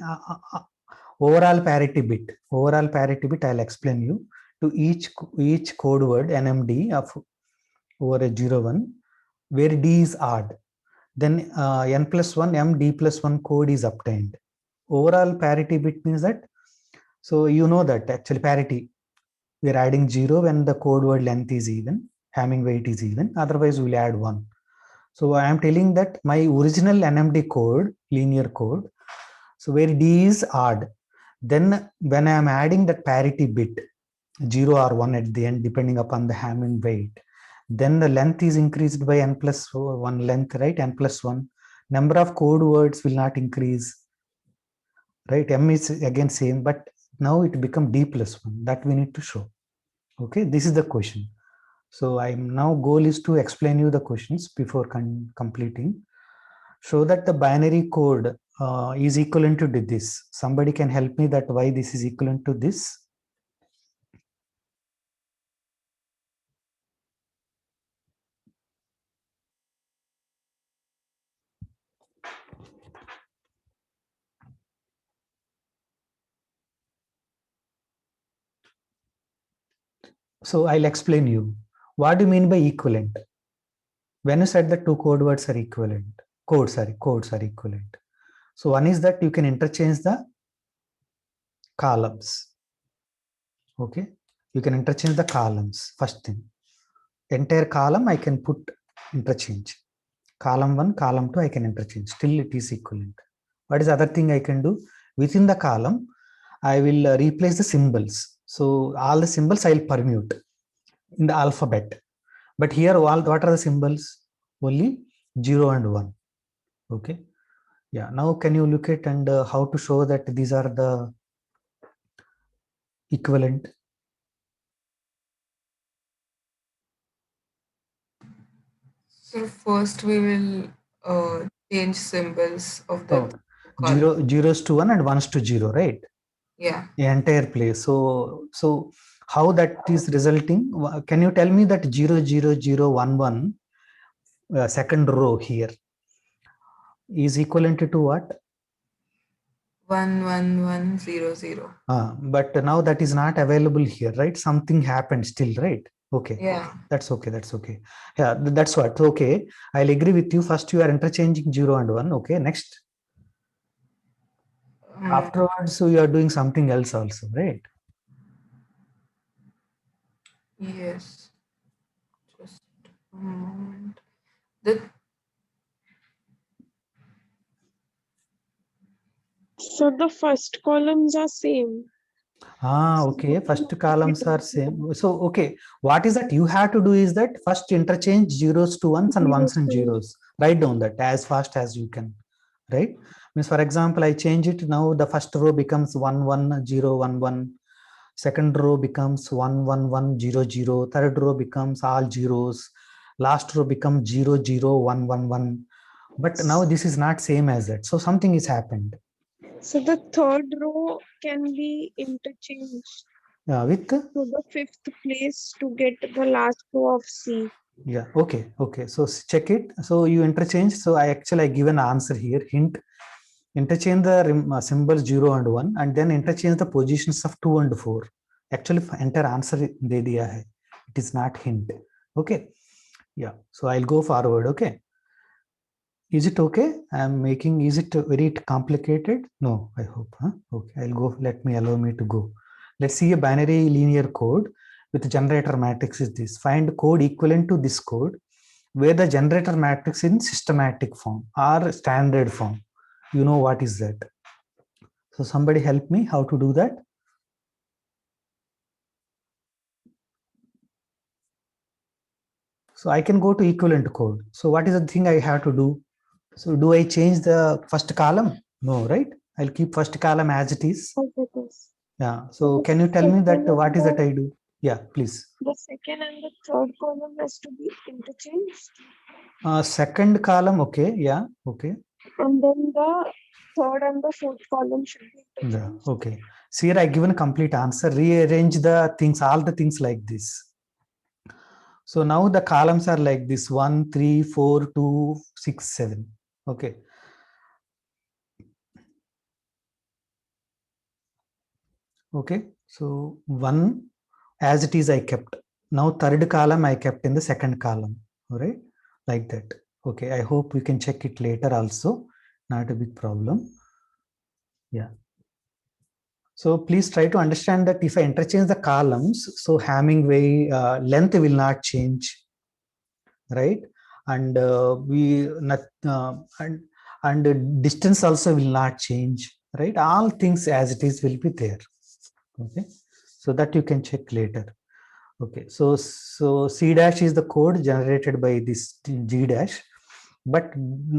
overall parity bit. Overall parity bit, I'll explain you, to each code word NMD of over a 0, 1, where D is odd. Then n plus 1 m d plus 1 code is obtained. Overall parity bit means that So you know that actually parity, we are adding 0 when the code word length is even, Hamming weight is even, otherwise we'll add 1. So I am telling that my original NMD code, linear code, so where D is odd, then when I am adding that parity bit, 0 or 1 at the end, depending upon the Hamming weight, then the length is increased by n plus 1 length, right? N plus 1. Number of code words will not increase, right? M is again same, but now it become D plus 1. That we need to show. Okay, this is the question. So I'm now goal is to explain you the questions before completing. Show that the binary code is equivalent to this. Somebody can help me that why this is equivalent to this. So I'll explain you. What do you mean by equivalent? When you said that two code words are equivalent, codes are equivalent. So one is that you can interchange the columns. Okay, you can interchange the columns. First thing, entire column I can put interchange. Column 1, column 2 I can interchange. Still it is equivalent. What is the other thing I can do? Within the column, I will replace the symbols. So all the symbols I will permute in the alphabet. But here, what are the symbols? Only 0 and 1. Okay. Yeah. Now, can you look at and how to show that these are the equivalent?
So first we will change symbols of the
zeros to 1 and 1s to 0, right?
Yeah.
The entire place. So how that is resulting? Can you tell me that 0, 0, 0, 1, 1 second row here is equivalent to what?
1, 1, 1, 0, 0.
But now that is not available here, right? Something happened still, right? Okay.
Yeah.
That's okay. That's okay. Yeah, that's what. Okay. I'll agree with you. First, you are interchanging 0 and 1. Okay. Next. Afterwards, so you are doing something else also, right?
Yes. Just a moment.
So the first columns are same.
Okay. First columns are same. So, okay. What is that you have to do is that first interchange zeros to ones and ones and zeros. Write down that as fast as you can, right? Means, for example, I change it now. The first row becomes 1, 1, 0, 1, 1. Second row becomes 1, 1, 1, 0, 0. Third row becomes all zeros. Last row becomes 0, 0, 1, 1, 1. But now this is not same as that. So something is happened.
So the third row can be interchanged
with
to the fifth place to get the last row of C.
Yeah. Okay. Okay. So check it. So you interchange. So I give an answer here. Hint. Interchange the symbols 0 and 1 and then interchange the positions of 2 and 4. Actually, enter answer de diya hai. It is not hint. Okay. Yeah. So I'll go forward. Okay. Is it okay? I'm making, is it very complicated? No, I hope. Huh? Okay. I'll go. Allow me to go. Let's see a binary linear code with generator matrix is this. Find code equivalent to this code where the generator matrix in systematic form or standard form. You know what is that? So somebody help me how to do that. So I can go to equivalent code. So what is the thing I have to do? So do I change the first column? No, right? I'll keep first column as it is. Yeah. So can you tell me that what is that I do? Yeah, please.
The second and the third column has to be interchanged.
Second column, okay. Yeah, okay.
And then the third and the fourth column should be interchanged.
Yeah, okay. So here I given a complete answer. Rearrange the things, all the things like this. So now the columns are like this 1, 3, 4, 2, 6, 7. Okay. Okay. So 1 as it is I kept. Now third column I kept in the second column. All right. Like that. Okay. I hope we can check it later also. Not a big problem. Yeah. So please try to understand that if I interchange the columns, so Hamming way length will not change, right? And and the distance also will not change, right? All things as it is will be there. Okay, so that you can check later. Okay, so C dash is the code generated by this G dash, but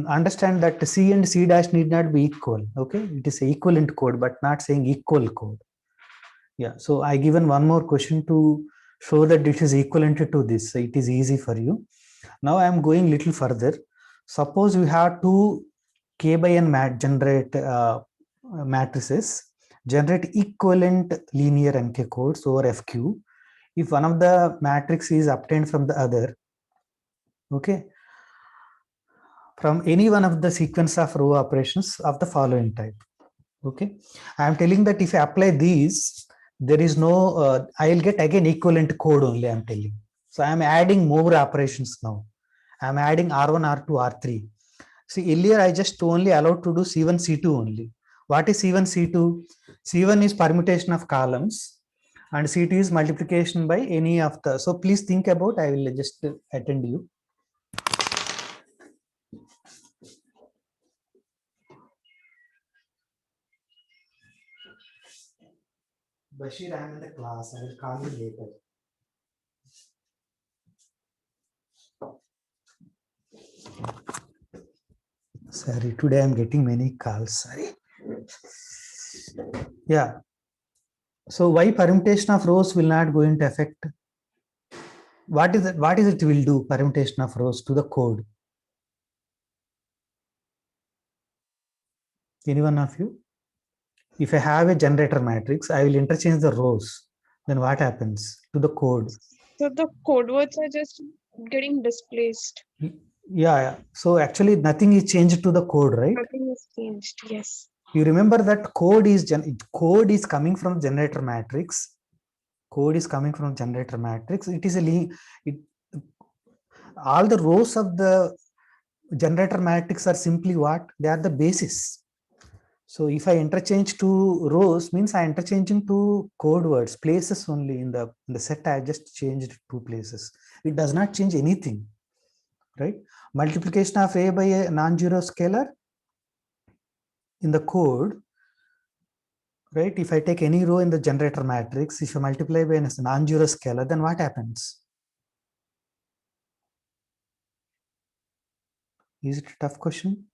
understand that C and C dash need not be equal. Okay, it is equivalent code, but not saying equal code. Yeah, so I given one more question to show that it is equivalent to this. So it is easy for you. Now I am going little further. Suppose you have two K by N matrices generate equivalent linear NK codes over FQ. If one of the matrix is obtained from the other, okay, from any one of the sequence of row operations of the following type. Okay, I am telling that if I apply these, there is no, I will get again equivalent code only, I am telling. So I am adding more operations now. I am adding R1, R2, R3. See, earlier I just only allowed to do C1, C2 only. What is C1, C2? C1 is permutation of columns and C2 is multiplication by any of the, so please think about, I will just attend you. Bashir, I am in the class, I will call you later. Sorry, today I am getting many calls, sorry. Yeah. So why permutation of rows will not go into effect? What is it will do, permutation of rows to the code? Any one of you? If I have a generator matrix, I will interchange the rows. Then what happens to the code?
So the code words are just getting displaced.
Yeah. So actually nothing is changed to the code, right?
Nothing is changed, yes.
You remember that code is coming from generator matrix. Code is coming from generator matrix. It is all the rows of the generator matrix are simply what? They are the basis. So if I interchange two rows, means I interchanging two code words, places only in the set. I just changed two places. It does not change anything, right? Multiplication of A by a non-zero scalar in the code, right? If I take any row in the generator matrix, if I multiply by a non-zero scalar, then what happens? Is it a tough question?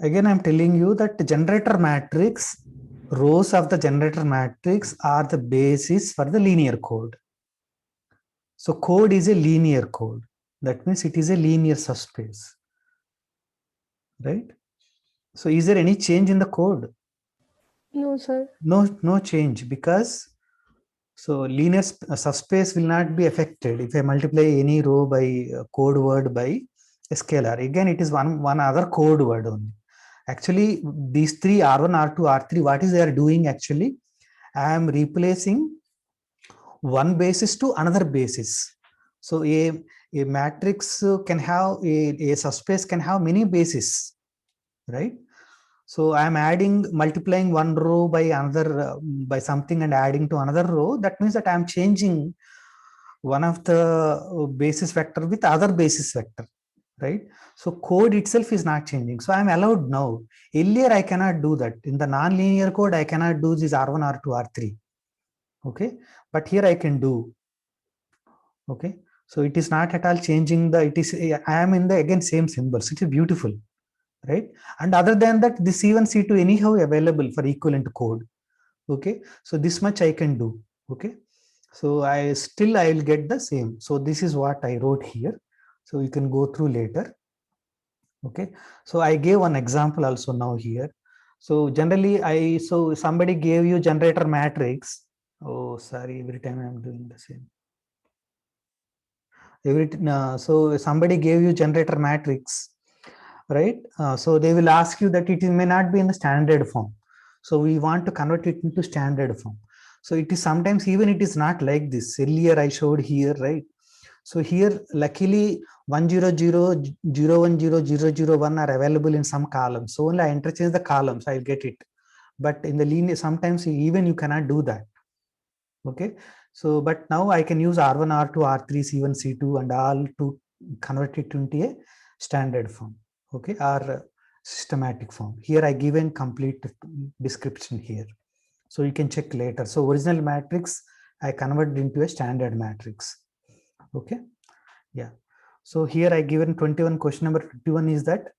Again, I'm telling you that the generator matrix, rows of the generator matrix are the basis for the linear code. So code is a linear code. That means it is a linear subspace, right? So is there any change in the code?
No, sir.
No change, because so linear subspace will not be affected if I multiply any row by code word by a scalar. Again, it is one other code word only. Actually, these three R1, R2, R3, what is they are doing actually? I am replacing one basis to another basis. So a matrix can have a subspace can have many bases, right? So I am multiplying one row by another by something and adding to another row. That means that I am changing one of the basis vector with other basis vector, right? So code itself is not changing. So I am allowed now. Earlier I cannot do that. In the non-linear code, I cannot do this R1, R2, R3. Okay, but here I can do. Okay, so it is not at all changing the, it is, I am in the again same symbols. It is beautiful, right? And other than that, the C1, C2 anyhow available for equivalent code. Okay, so this much I can do. Okay, so I will get the same. So this is what I wrote here. So you can go through later. Okay, so I gave one example also now here. So generally so somebody gave you generator matrix. Oh, sorry, every time I'm doing the same. So somebody gave you generator matrix, right? So they will ask you that it may not be in the standard form. So we want to convert it into standard form. So it is sometimes even it is not like this. Earlier I showed here, right? So here, luckily, 100010001 are available in some columns. So only I interchange the columns, I'll get it. But in the linear, sometimes even you cannot do that. Okay. So, but now I can use R1, R2, R3, C1, C2 and all to convert it into a standard form. Okay. Or systematic form. Here I given complete description here. So you can check later. So original matrix, I converted into a standard matrix. Okay. Yeah. So here I given 21, question number 21 is that.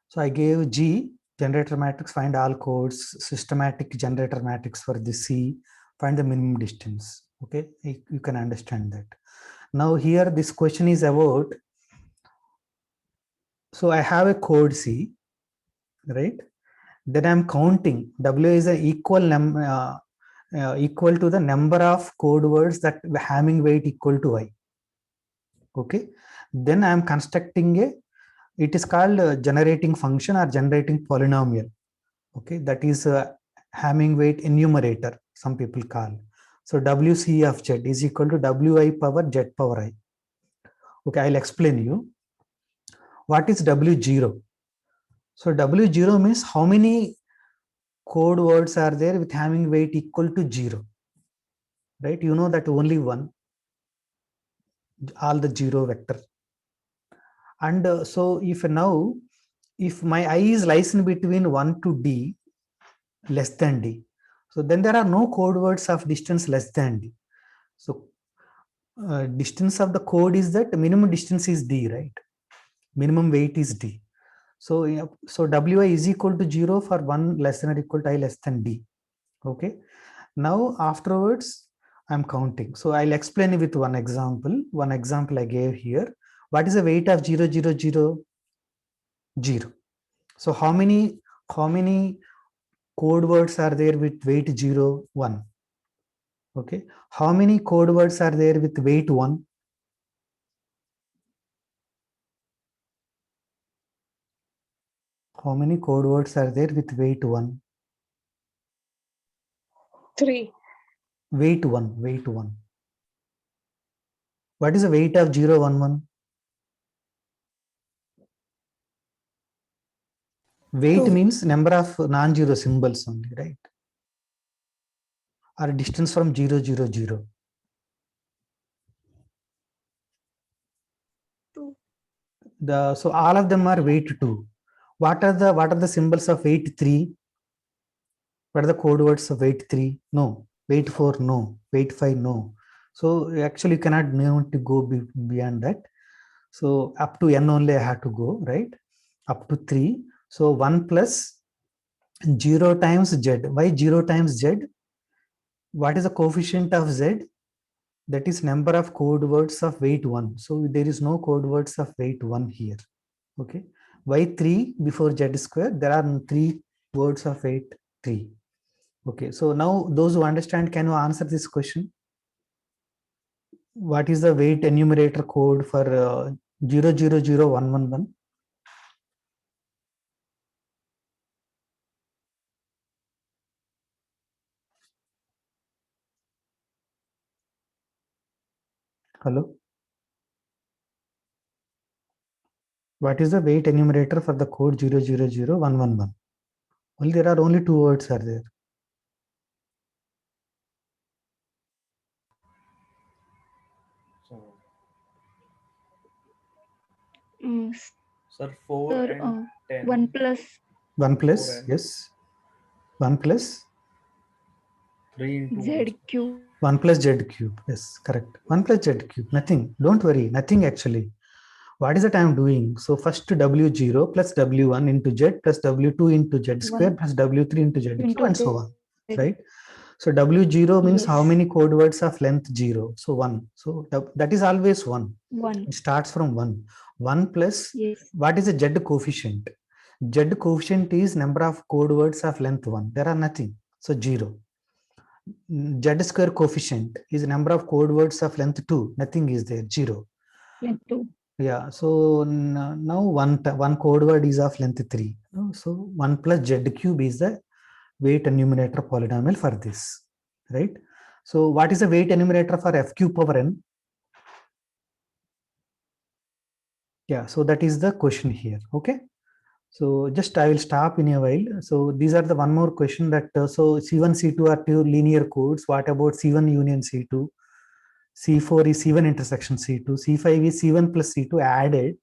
So I gave G, generator matrix, find all codes, systematic generator matrix for the C, find the minimum distance. Okay. You can understand that. Now here this question is about, so I have a code C, right? Then I'm counting. W is a equal to the number of code words that Hamming weight equal to I. Okay. Then I'm constructing it is called generating function or generating polynomial. Okay. That is Hamming weight enumerator, some people call. So WC of Z is equal to Wi power Z power I. Okay. I'll explain you. What is W0? So W0 means how many code words are there with Hamming weight equal to 0, right? You know that only one, all the 0 vector. And so if now, if my I is lies in between 1 to D, less than D, so then there are no code words of distance less than D. So distance of the code is that minimum distance is D, right? Minimum weight is D. So, so Wi is equal to 0 for 1 less than or equal to I less than D. Okay. Now afterwards, I'm counting. So I'll explain it with one example. One example I gave here. What is the weight of 0, 0, 0? 0. So how many code words are there with weight 0, 1? Okay. How many code words are there with weight 1? How many code words are there with weight 1?
3.
Weight 1, weight 1. What is the weight of 0, 1, 1? Weight
2.
means number of non-zero symbols only, right? Or distance from 0, 0, 0.
2.
So all of them are weight 2. What are the symbols of weight 3? What are the code words of weight 3? No. Weight 4? No. Weight 5? No. So actually you cannot need to go beyond that. So up to n only I have to go, right? Up to 3. So 1 plus 0 times Z. Why 0 times Z? What is the coefficient of Z? That is number of code words of weight 1. So there is no code words of weight 1 here. Okay. Why 3 before Z square? There are 3 words of weight 3. Okay. So now those who understand, can you answer this question? What is the weight enumerator code for 000111? Hello? What is the weight enumerator for the code 000111? Well, there are only 2 words are there.
So,
Mm,
sir, 4
sir,
and 10.
1 plus
1 plus, yes. 1 plus
3 into
Z cube.
1 plus Z cube. Yes, correct. 1 plus Z cube. Nothing. Don't worry. Nothing actually. What is that I am doing? So first W0 plus W1 into Z plus W2 into Z square plus W3 into Z cube and so on. Right? So W0 means how many code words of length 0? So 1. So that is always 1.
1.
It starts from 1. 1 plus, what is the Z coefficient? Z coefficient is number of code words of length 1. There are nothing. So 0. Z square coefficient is number of code words of length 2. Nothing is there. 0.
Length 2.
Yeah. So now one code word is of length 3. So 1 plus Z cube is the weight enumerator polynomial for this. Right. So what is the weight enumerator for F cube power n? Yeah, so that is the question here. Okay. So just I will stop in a while. So these are the one more question that so C1, C2 are two linear codes. What about C1 union C2? C4 is C1 intersection C2. C5 is C1 plus C2 added.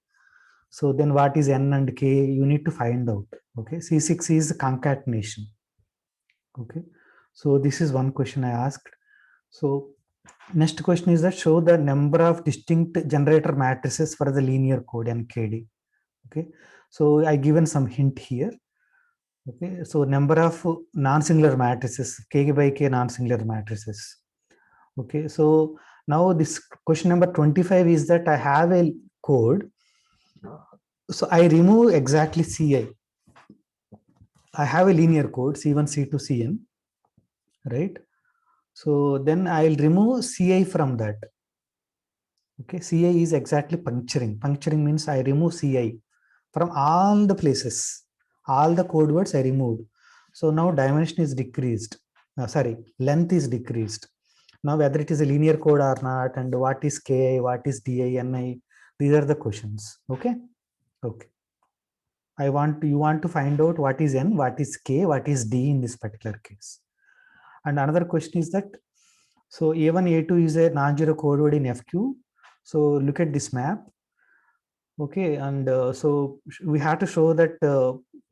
So then what is N and K? You need to find out. Okay. C6 is concatenation. Okay. So this is one question I asked. So next question is that show the number of distinct generator matrices for the linear code NKD. Okay. So I given some hint here. Okay. So number of non-singular matrices, K by K non-singular matrices. Okay. So now this question number 25 is that I have a code. So I remove exactly Ci. I have a linear code C1, C2, Cn, right? So then I'll remove Ci from that. Okay, Ci is exactly puncturing. Puncturing means I remove Ci from all the places, all the code words I removed. So now dimension is decreased. Length is decreased. Now whether it is a linear code or not, and what is Ki, what is Di, Ni, these are the questions. Okay. Okay. You want to find out what is N, what is K, what is D in this particular case. And another question is that, so A1, A2 is a non-zero code word in FQ. So look at this map. Okay, and so we have to show that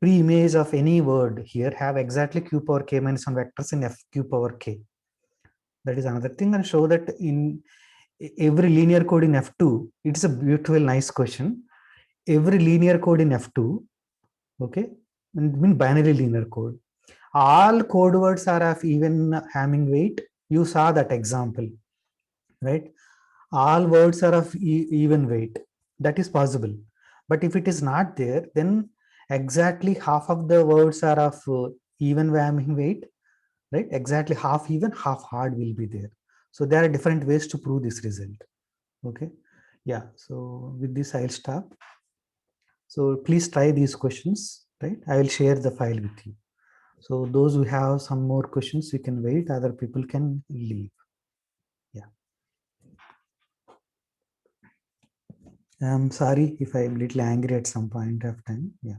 pre-image of any word here have exactly q power k minus 1 vectors in FQ power k. That is another thing, and show that in every linear code in F2, it's a beautiful, nice question. Every linear code in F2, okay, and mean binary linear code. All code words are of even Hamming weight. You saw that example, right? All words are of even weight. That is possible. But if it is not there, then exactly half of the words are of even Hamming weight, right? Exactly half even, half hard will be there. So there are different ways to prove this result. Okay. Yeah. So with this, I'll stop. So please try these questions, right? I will share the file with you. So those who have some more questions, you can wait. Other people can leave. Yeah. I'm sorry if I'm a little angry at some point of time. Yeah.